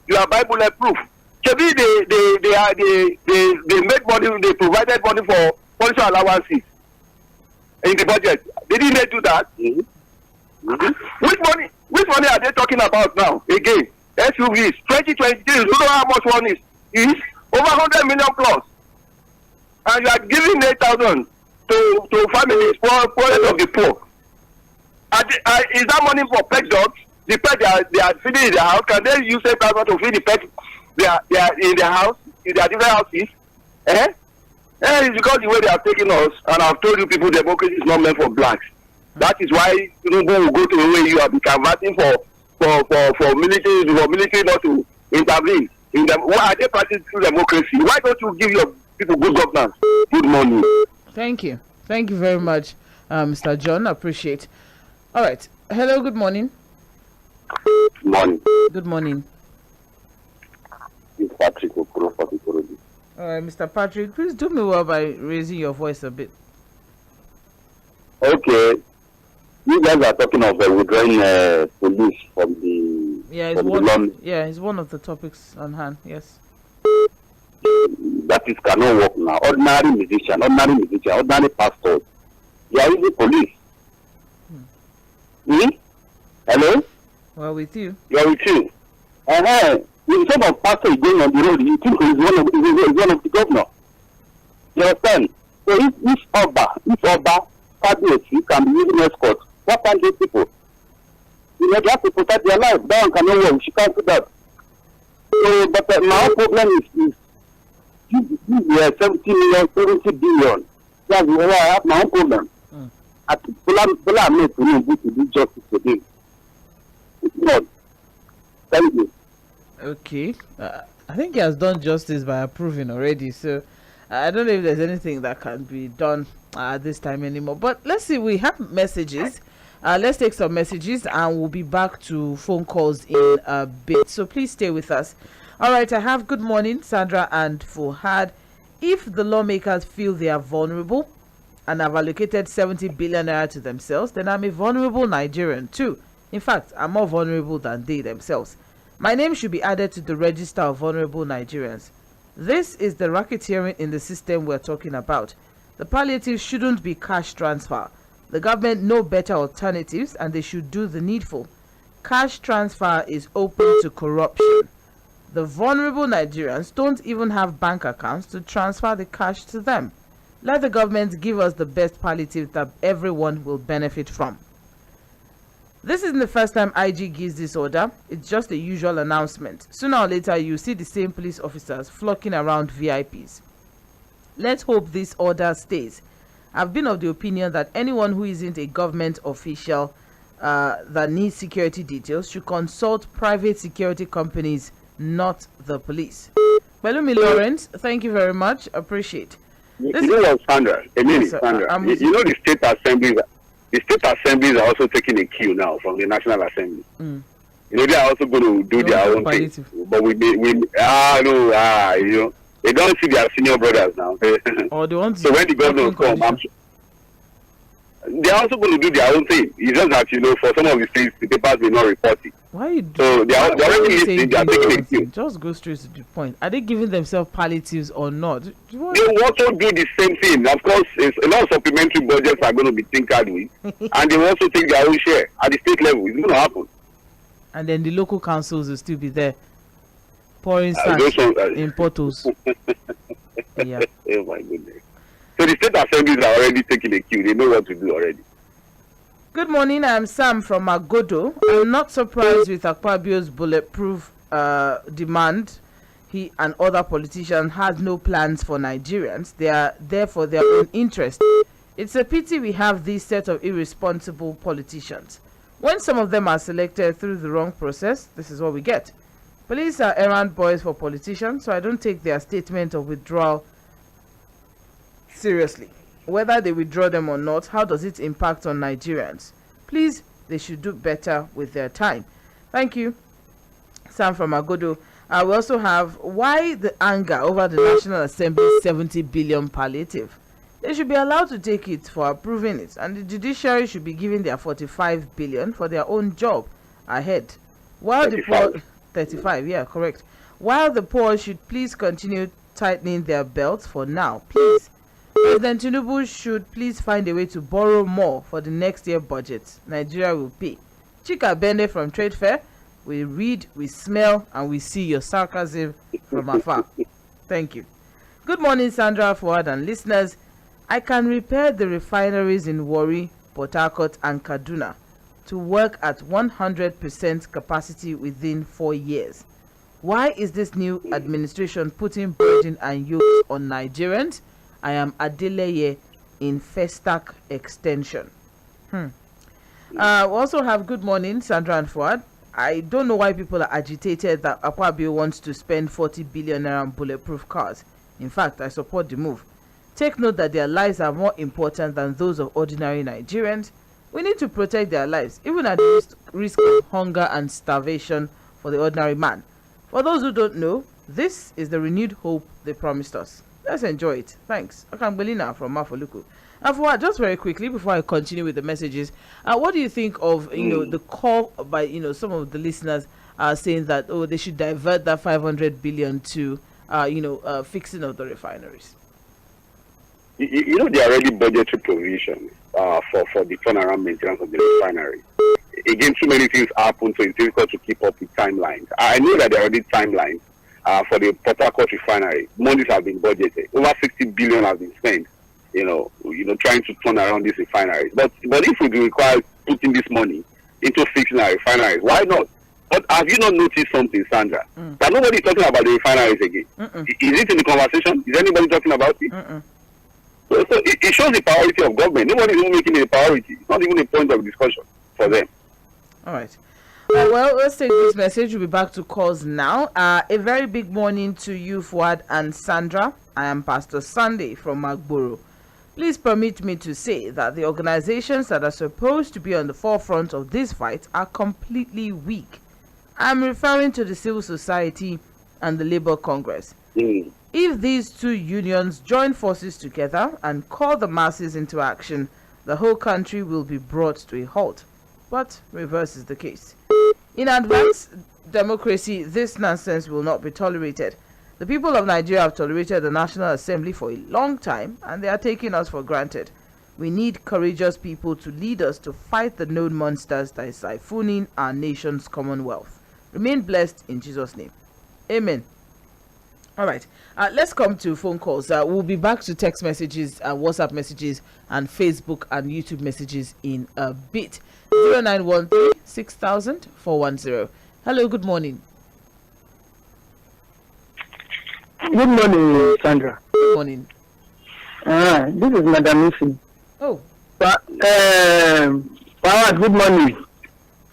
You are Bible proof. Maybe they made money, they provided money for policy allowances in the budget. Didn't they do that? Which money are they talking about now? Again, SUVs, 2023, you know how much one is over 100 million plus. And you are giving 8,000 to families, poorest of the poor. Is that money for pet dogs? The pet they are feeding in their house. Can they use 8,000 to feed the pet? They are in their house, in their different houses. It's because the way they are taking us, and I've told you people, democracy is not meant for blacks. That is why Tinubu will go to the way you have been converting for military not to intervene in them. Why are they practicing democracy? Why don't you give your people good governance? Good morning. Thank you very much, Mr. John. Appreciate. All right. Hello. Good morning. Good morning. Good morning. It's Patrick Okoro for Ikorodu. All right, Mr. Patrick, please do me well by raising your voice a bit. Okay. You guys are talking of withdrawing police from the Yeah, from the law. it's one of the topics on hand. Yes. That is cannot work now. Ordinary musician, ordinary pastors. They are using police. Hello? Well, with you. You are with you. The sort of pastor is going on the road, you think he's one of the governor. You understand? So if Oba, Cabinet, can be using escort, what can these people? You know, they have to protect their life. That one cannot work. She can't do that. So, but my problem is 70 million, 70 billion. That's where I have my own problem. People are made to do justice to them. It's not. Thank you. Okay. I think he has done justice by approving already. So I don't know if there's anything that can be done this time anymore. But let's see. We have messages. Let's take some messages and we'll be back to phone calls in a bit. So please stay with us. All right. I have good morning, Sandra and Fuhad. If the lawmakers feel they are vulnerable and have allocated 70 billion naira to themselves, then I'm a vulnerable Nigerian too. In fact, I'm more vulnerable than they themselves. My name should be added to the register of vulnerable Nigerians. This is the racketeering in the system we're talking about. The palliative shouldn't be cash transfer. The government know better alternatives and they should do the needful. Cash transfer is open to corruption. The vulnerable Nigerians don't even have bank accounts to transfer the cash to them. Let the government give us the best palliative that everyone will benefit from. This isn't the first time IG gives this order. It's just a usual announcement. Sooner or later, you see the same police officers flocking around VIPs. Let's hope this order stays. I've been of the opinion that anyone who isn't a government official that needs security details should consult private security companies, not the police. Belumi Lawrence, thank you very much. Appreciate. You know what, Sandra? Sandra. You know the state assemblies. The state assemblies are also taking a cue now from the National Assembly. You know, they are also going to do their own thing. But you know, they don't see their senior brothers now. Or they want so when the governors come, they are also going to do their own thing. It's just that, you know, for some of the states, the papers may not report it. Why you so they are already listening, they are taking a cue. Just go straight to the point. Are they giving themselves palliatives or not? They will also do the same thing. Of course, a lot of supplementary budgets are going to be tinkered with, and they will also take their own share at the state level. It's going to happen. And then the local councils will still be there pouring sand in portals. Yeah. Oh my goodness. So the state assemblies are already taking a cue. They know what to do already. Good morning, I'm Sam from Agodo. I'm not surprised with Akpabio's bulletproof demand. He and other politicians had no plans for Nigerians. They are there for their own interest. It's a pity we have this set of irresponsible politicians. When some of them are selected through the wrong process, this is what we get. Police are errand boys for politicians, so I don't take their statement of withdrawal seriously. Whether they withdraw them or not, how does it impact on Nigerians? Please, they should do better with their time. Thank you. Sam from Agodo. We also have, why the anger over the National Assembly's 70 billion palliative? They should be allowed to take it for approving it, and the judiciary should be given their 45 billion for their own job ahead. While 35. The poor 35, yeah, correct. While the poor should please continue tightening their belts for now, please. President Tinubu should please find a way to borrow more for the next year budget. Nigeria will pay. Chika Bende from Trade Fair. We read, we smell, and we see your sarcasm from afar. Thank you. Good morning, Sandra, Fuad, and listeners. I can repair the refineries in Warri, Port Harcourt, and Kaduna to work at 100% capacity within 4 years. Why is this new administration putting burden and yoke on Nigerians? I am Adeleye in Festac Extension. We also have good morning, Sandra and Fuad. I don't know why people are agitated that Akpabio wants to spend 40 billion naira on bulletproof cars. In fact, I support the move. Take note that their lives are more important than those of ordinary Nigerians. We need to protect their lives, even at the risk of hunger and starvation for the ordinary man. For those who don't know, this is the renewed hope they promised us. Let's enjoy it. Thanks. Akambelina from Mafoluku. Fuad, just very quickly before I continue with the messages, what do you think of the call by some of the listeners saying that they should divert that 500 billion to fixing of the refineries? There are already budgetary provisions for the turnaround maintenance of the refinery. Again, too many things happen, so it's difficult to keep up with timelines. I know that there are already timelines for the Port Harcourt refinery. Monies have been budgeted. Over 60 billion has been spent, trying to turn around these refineries. But if we require putting this money into fixing our refineries, why not? But have you not noticed something, Sandra? That nobody is talking about the refineries again. Is it in the conversation? Is anybody talking about it? So it shows the priority of government. Nobody is even making it a priority. It's not even a point of discussion for them. All right. Well, let's take this message. We'll be back to calls now. A very big morning to you, Fuad and Sandra. I am Pastor Sunday from Magboro. Please permit me to say that the organizations that are supposed to be on the forefront of this fight are completely weak. I'm referring to the civil society and the Labour Congress. If these two unions join forces together and call the masses into action, the whole country will be brought to a halt. But reverse is the case. In advanced democracy, this nonsense will not be tolerated. The people of Nigeria have tolerated the National Assembly for a long time, and they are taking us for granted. We need courageous people to lead us to fight the known monsters that is siphoning our nation's commonwealth. Remain blessed in Jesus' name. Amen. All right. Let's come to phone calls. We'll be back to text messages, WhatsApp messages, and Facebook and YouTube messages in a bit. 0913 6000 410. Hello, good morning. Good morning, Sandra. Good morning. This is Madam Ifi. Oh. Power, good morning.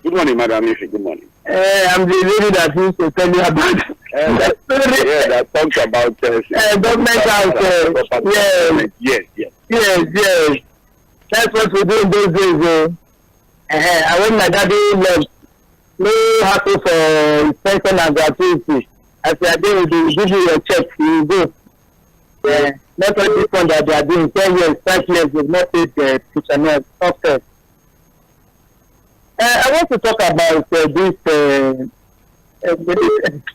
Good morning, Madam Ifi. Good morning. I'm the lady that used to tell you about that talks about government house. Yes. That's what we do in those days. And when my daddy left, no hassle for pension and gratuity. As they are doing, they give you your check, you go. Not all this one that they are doing 10 years, 5 years, they've not paid the pensioners. Okay. I want to talk about this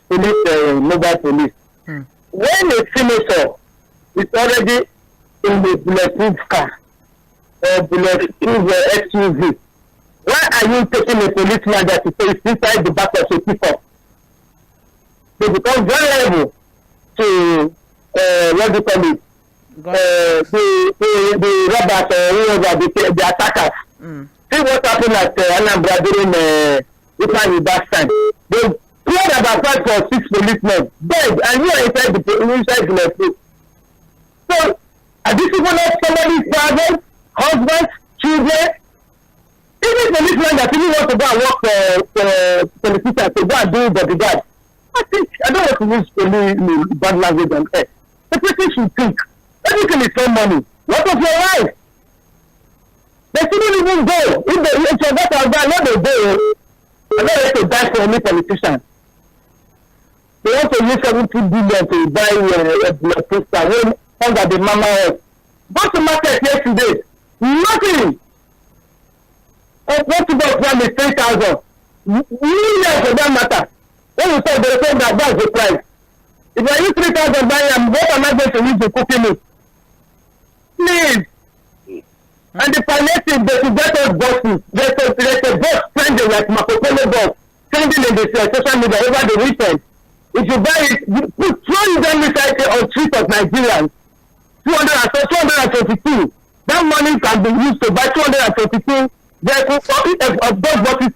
police, mobile police. When a senator is already in the bulletproof car or bulletproof SUV, why are you taking a policeman that is inside the back of a pickup? They become vulnerable to what do you call it? The robbers or whoever, the attackers. See what happened at Anambra during the that time. They cleared about 5 or 6 policemen dead, and you are inside the police. So, are these people not somebody's fathers, husbands, children? Even policemen that really want to go and work for politicians to go and do bodyguard. I don't want to use any bad language on earth. The person should think. Everything is for money. What of your life? They shouldn't even go. If you're not out there, let them go. I'm not ready to die for any politician. They want to use 70 billion to buy a blood tester when under the mama health. Go to market yesterday. Nothing. What about one is 3,000? Millions for that matter. When you say they say that that's the price. If I use 3,000 buy them, what am I going to use to cooking it? Please. And the palliative, they should get us buses. There's a bus trending like Marco Polo bus trending in the social media over the weekend. If you buy it, throw it down recycle on streets of Nigerians. 222. That money can be used to buy 222 vehicles of those buses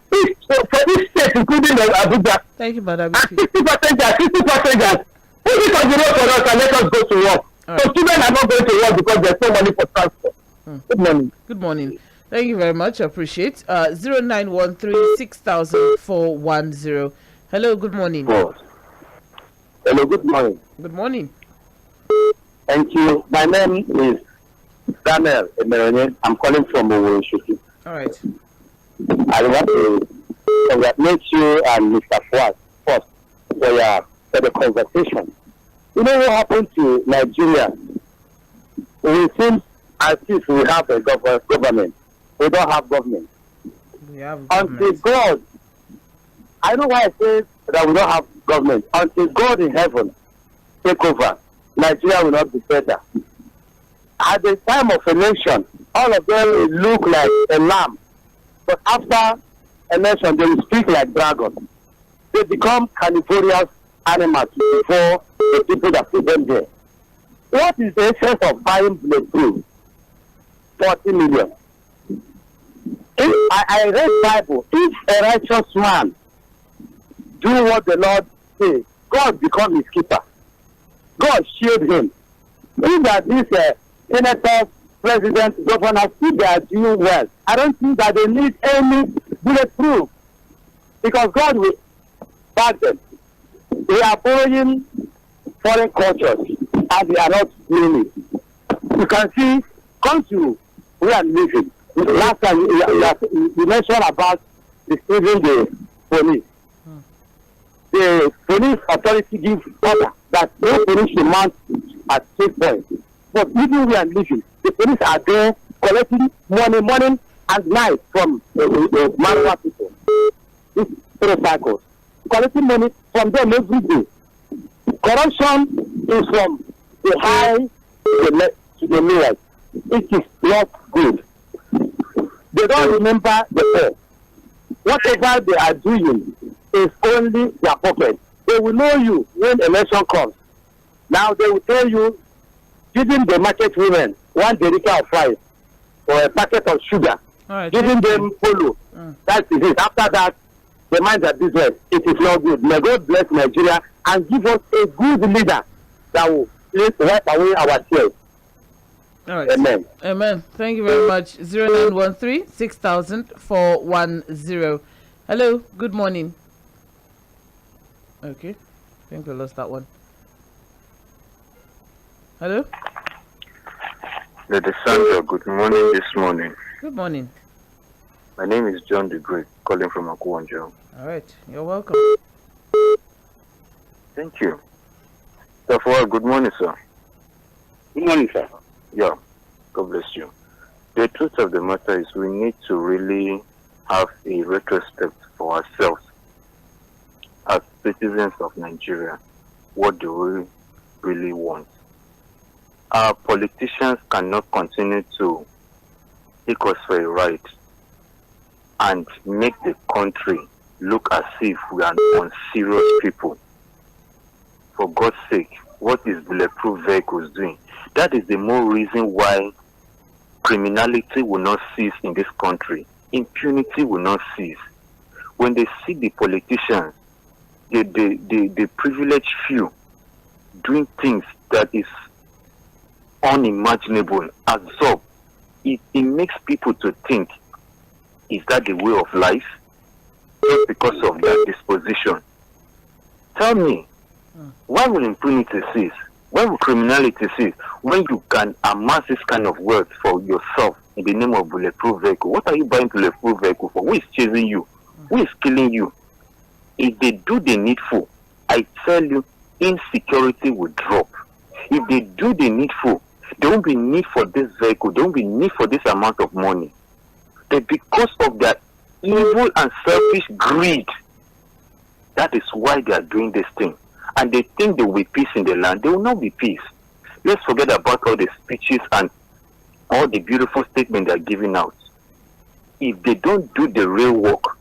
for each state, including Abuja. Thank you, Madam. And 60 passengers. Put it on the road for us and let us go to work. So students are not going to work because there's no money for transport. Good morning. Good morning. Thank you very much. I appreciate. 0913 6000 410. Hello, good morning. Hello, good morning. Good morning. Thank you. My name is Daniel Emeronye. I'm calling from Owerri. All right. I want to congratulate you and Mr. Fuad first for the conversation. You know what happened to Nigeria? We seem as if we have a government. We don't have government. We have until God, I know why I say that we don't have government. Until God in heaven take over, Nigeria will not be better. At the time of election, all of them will look like a lamb. But after election, they will speak like dragons. They become carnivorous animals before the people that put them there. What is the essence of buying bulletproof? 40 million. If I read Bible, if a righteous man do what the Lord says, God become his keeper. God shield him. If that this senator, president, governor, if they are doing well, I don't think that they need any bulletproof, because God will back them. They are borrowing foreign cultures and they are not doing it. You can see, come to where I'm living. Last time you mentioned about distributing the police. The police authority gives order that no police should mount at checkpoints. But even where I'm living, the police are there collecting money, morning and night from the marijuana people. These motorcycles. Collecting money from them every day. Corruption is from the high to the lowest. It is not good. They don't remember the poor. Whatever they are doing is only their pocket. They will know you when election comes. Now they will tell you, giving the market women 1 derica of rice or a packet of sugar, giving them polo. That is it. After that, they mind their business. It is not good. May God bless Nigeria and give us a good leader that will wipe away our tears. All right. Amen. Amen. Thank you very much. 0913 6000 410. Hello. Good morning. Okay. I think we lost that one. Hello. Lady Sandra, good morning this morning. Good morning. My name is John the Great, calling from Akuwanjo. All right. You're welcome. Thank you. So for good morning, sir. Good morning, sir. Yeah, God bless you. The truth of the matter is we need to really have a retrospect for ourselves as citizens of Nigeria. What do we really want? Our politicians cannot continue to take us for a ride and make the country look as if we are unserious people. For God's sake, what is bulletproof vehicles doing? That is the more reason why criminality will not cease in this country. Impunity will not cease. When they see the politicians, the privileged few, doing things that is unimaginable, absurd, it makes people to think, is that the way of life? Just because of that disposition. Tell me, why will impunity cease? Why will criminality cease? When you can amass this kind of wealth for yourself in the name of bulletproof vehicle, what are you buying bulletproof vehicle for? Who is chasing you? Who is killing you? If they do the needful, I tell you, insecurity will drop. If they do the needful, there won't be need for this vehicle, there won't be need for this amount of money. But because of their evil and selfish greed, that is why they are doing this thing. And they think there will be peace in the land. There will not be peace. Let's forget about all the speeches and all the beautiful statements they are giving out. If they don't do the real work,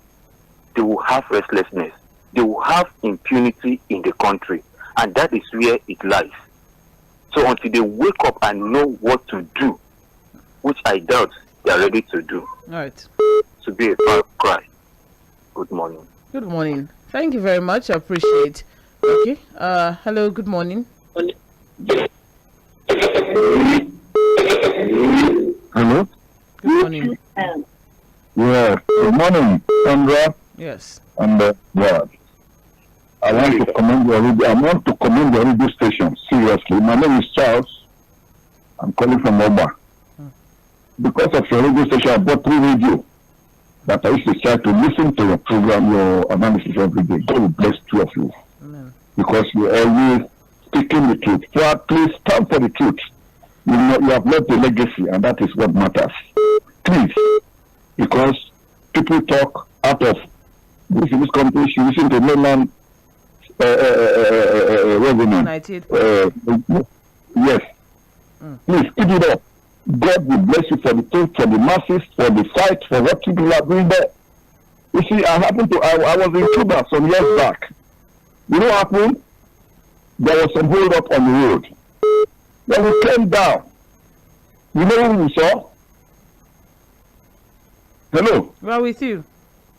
they will have restlessness. They will have impunity in the country. And that is where it lies. So until they wake up and know what to do, which I doubt they are ready to do. All right. To be a far cry. Good morning. Good morning. Thank you very much. I appreciate. Okay. Hello. Good morning. Hello? Good morning. Yeah. Good morning, Sandra. Yes. And yeah. I want to commend the radio station, seriously. My name is Charles. I'm calling from Oba. Because of your radio station, I bought 3 radio that I used to try to listen to your program, your analysis every day. God will bless 2 of you. Amen. Because you're always speaking the truth. So please stand for the truth. You have left a legacy, and that is what matters. Please, because people talk out of this country, you listen to mainland. Yes. Please keep it up. God will bless you for the truth, for the masses, for the fight, for what people are doing there. You see, I was in Cuba some years back. You know what happened? There was some hold up on the road. Then we came down. You know who we saw? Hello? We're with you.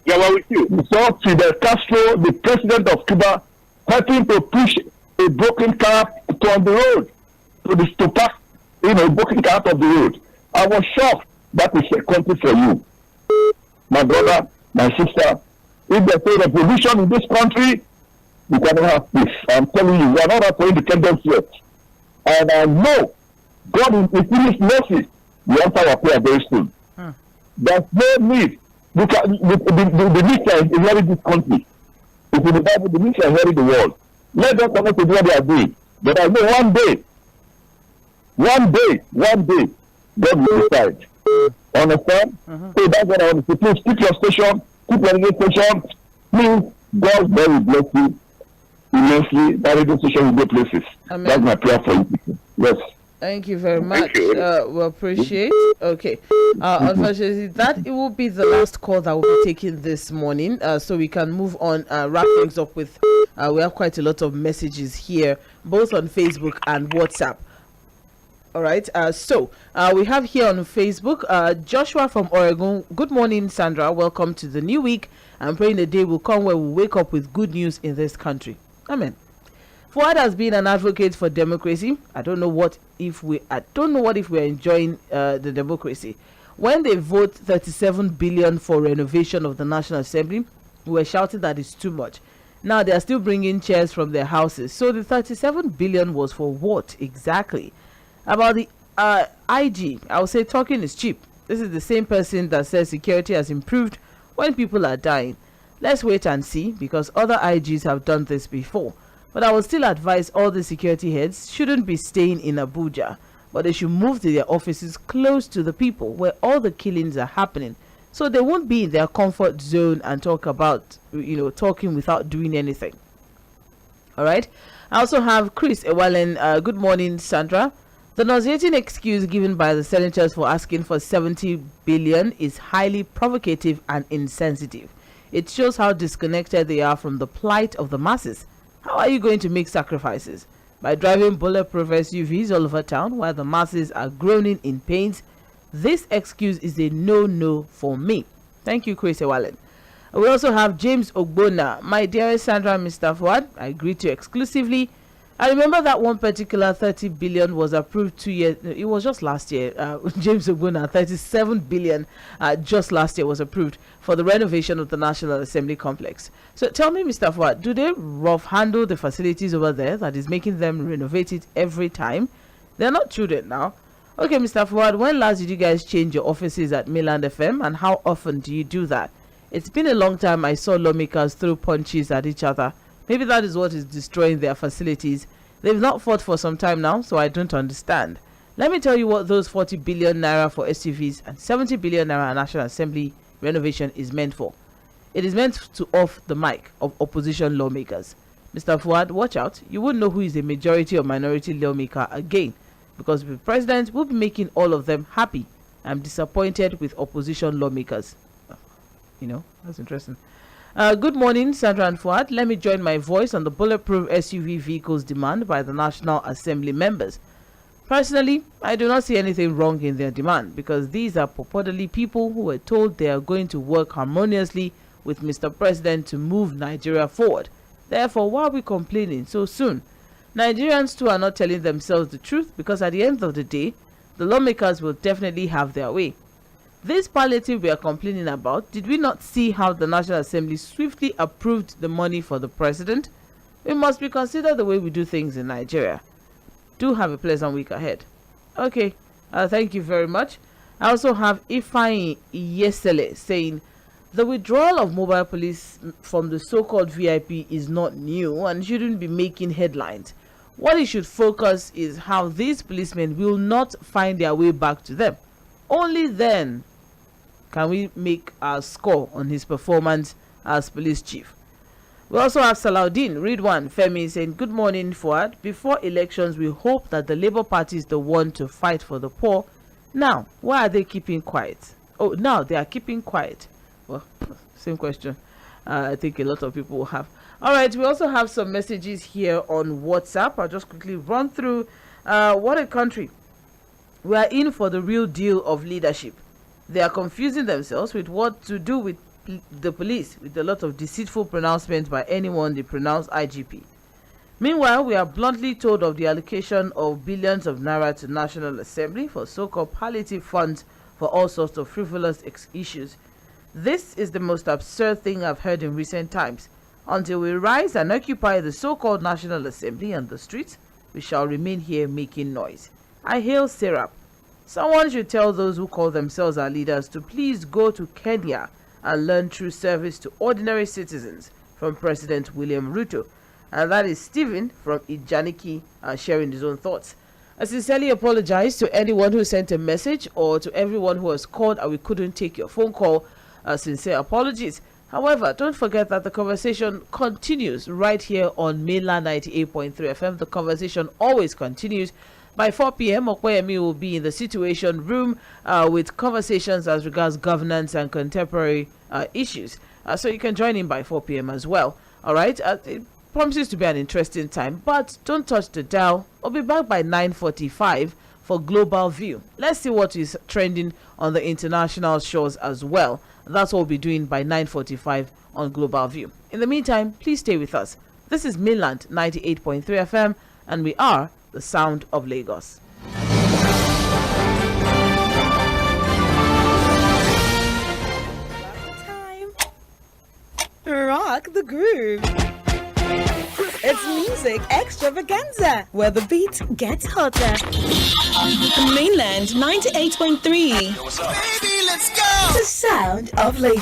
Yeah, we're with you. We saw Fidel Castro, the president of Cuba, helping to push a broken car on the road to pass, a broken car out of the road. I was shocked. That is a country for you. My brother, my sister, if there's a revolution in this country, we cannot have peace. I'm telling you, we are not up for independence yet. And I know God in His mercy will answer our prayer very soon. There's no need. Look at the media inherit this country. It's in the Bible, the media inherit the world. Let them connect to what they are doing. But I know one day, God will decide. Understand? So that's what I want to say. Please keep your station, keep your radio station. Please, God will bless you immensely. That radio station will go places. Amen. That's my prayer for you. Yes. Thank you very much. We appreciate. Okay. Unfortunately, it will be the last call that we'll be taking this morning. So we can move on, wrap things up with. We have quite a lot of messages here, both on Facebook and WhatsApp. All right. So we have here on Facebook, Joshua from Oregon. Good morning, Sandra. Welcome to the new week. I'm praying the day will come where we wake up with good news in this country. Amen. Fuad has been an advocate for democracy. I don't know what if we're enjoying the democracy. When they vote 37 billion for renovation of the National Assembly, we were shouting that it's too much. Now they are still bringing chairs from their houses. So the 37 billion was for what exactly? About the IG, I would say talking is cheap. This is the same person that says security has improved when people are dying. Let's wait and see, because other IGs have done this before. But I would still advise all the security heads shouldn't be staying in Abuja, but they should move to their offices close to the people where all the killings are happening, so they won't be in their comfort zone and talk about, talking without doing anything. All right. I also have Chris Ewalen. Good morning, Sandra. The nauseating excuse given by the senators for asking for 70 billion is highly provocative and insensitive. It shows how disconnected they are from the plight of the masses. How are you going to make sacrifices? By driving bulletproof SUVs all over town while the masses are groaning in pains? This excuse is a no-no for me. Thank you, Chris Ewalen. We also have James Ogbona. My dearest Sandra and Mr. Fuad, I greet you exclusively. I remember that one particular 30 billion was approved 2 years. It was just last year. James Ogbona, 37 billion just last year was approved for the renovation of the National Assembly complex. So tell me, Mr. Fuad, do they rough handle the facilities over there that is making them renovate it every time? They're not children now. Okay, Mr. Fuad, when last did you guys change your offices at Mainland FM, and how often do you do that? It's been a long time I saw lawmakers throw punches at each other. Maybe that is what is destroying their facilities. They've not fought for some time now, so I don't understand. Let me tell you what those 40 billion naira for SUVs and 70 billion naira National Assembly renovation is meant for. It is meant to off the mic of opposition lawmakers. Mr. Fuad, watch out. You won't know who is a majority or minority lawmaker again, because the president will be making all of them happy. I'm disappointed with opposition lawmakers. That's interesting. Good morning, Sandra and Fuad. Let me join my voice on the bulletproof SUV vehicles demand by the National Assembly members. Personally, I do not see anything wrong in their demand, because these are purportedly people who were told they are going to work harmoniously with Mr. President to move Nigeria forward. Therefore, why are we complaining so soon? Nigerians too are not telling themselves the truth, because at the end of the day, the lawmakers will definitely have their way. This palliative we are complaining about, did we not see how the National Assembly swiftly approved the money for the president? We must reconsider the way we do things in Nigeria. Do have a pleasant week ahead. Okay, thank you very much. I also have Ifeanyi Yesele saying, the withdrawal of mobile police from the so-called VIP is not new and shouldn't be making headlines. What he should focus is how these policemen will not find their way back to them. Only then can we make our score on his performance as police chief. We also have Salaudin, read one, Femi, saying, good morning, Fuad. Before elections, we hope that the Labour Party is the one to fight for the poor. Now, why are they keeping quiet? Oh, now they are keeping quiet. Well, same question. I think a lot of people will have. All right, we also have some messages here on WhatsApp. I'll just quickly run through. What a country. We are in for the real deal of leadership. They are confusing themselves with what to do with the police, with a lot of deceitful pronouncements by anyone they pronounce IGP. Meanwhile, we are bluntly told of the allocation of billions of naira to National Assembly for so-called palliative funds for all sorts of frivolous issues. This is the most absurd thing I've heard in recent times. Until we rise and occupy the so-called National Assembly and the streets, we shall remain here making noise. I hail Serap. Someone should tell those who call themselves our leaders to please go to Kenya and learn true service to ordinary citizens from President William Ruto. And that is Stephen from Ijaniki sharing his own thoughts. I sincerely apologize to anyone who sent a message or to everyone who has called and we couldn't take your phone call. Sincere apologies. However, don't forget that the conversation continues right here on Mainland 98.3 FM. The conversation always continues. By 4 p.m., Okwayemi will be in the Situation Room with conversations as regards governance and contemporary issues. So you can join in by 4 p.m. as well. All right? It promises to be an interesting time, but don't touch the dial. I'll be back by 9:45 for Global View. Let's see what is trending on the international shores as well. That's what we'll be doing by 9:45 on Global View. In the meantime, please stay with us. This is Mainland 98.3 FM, and we are the sound of Lagos. Rock the groove. It's music extravaganza, where the beat gets hotter. Mainland 98.3. Baby, let's go. The sound of Lagos.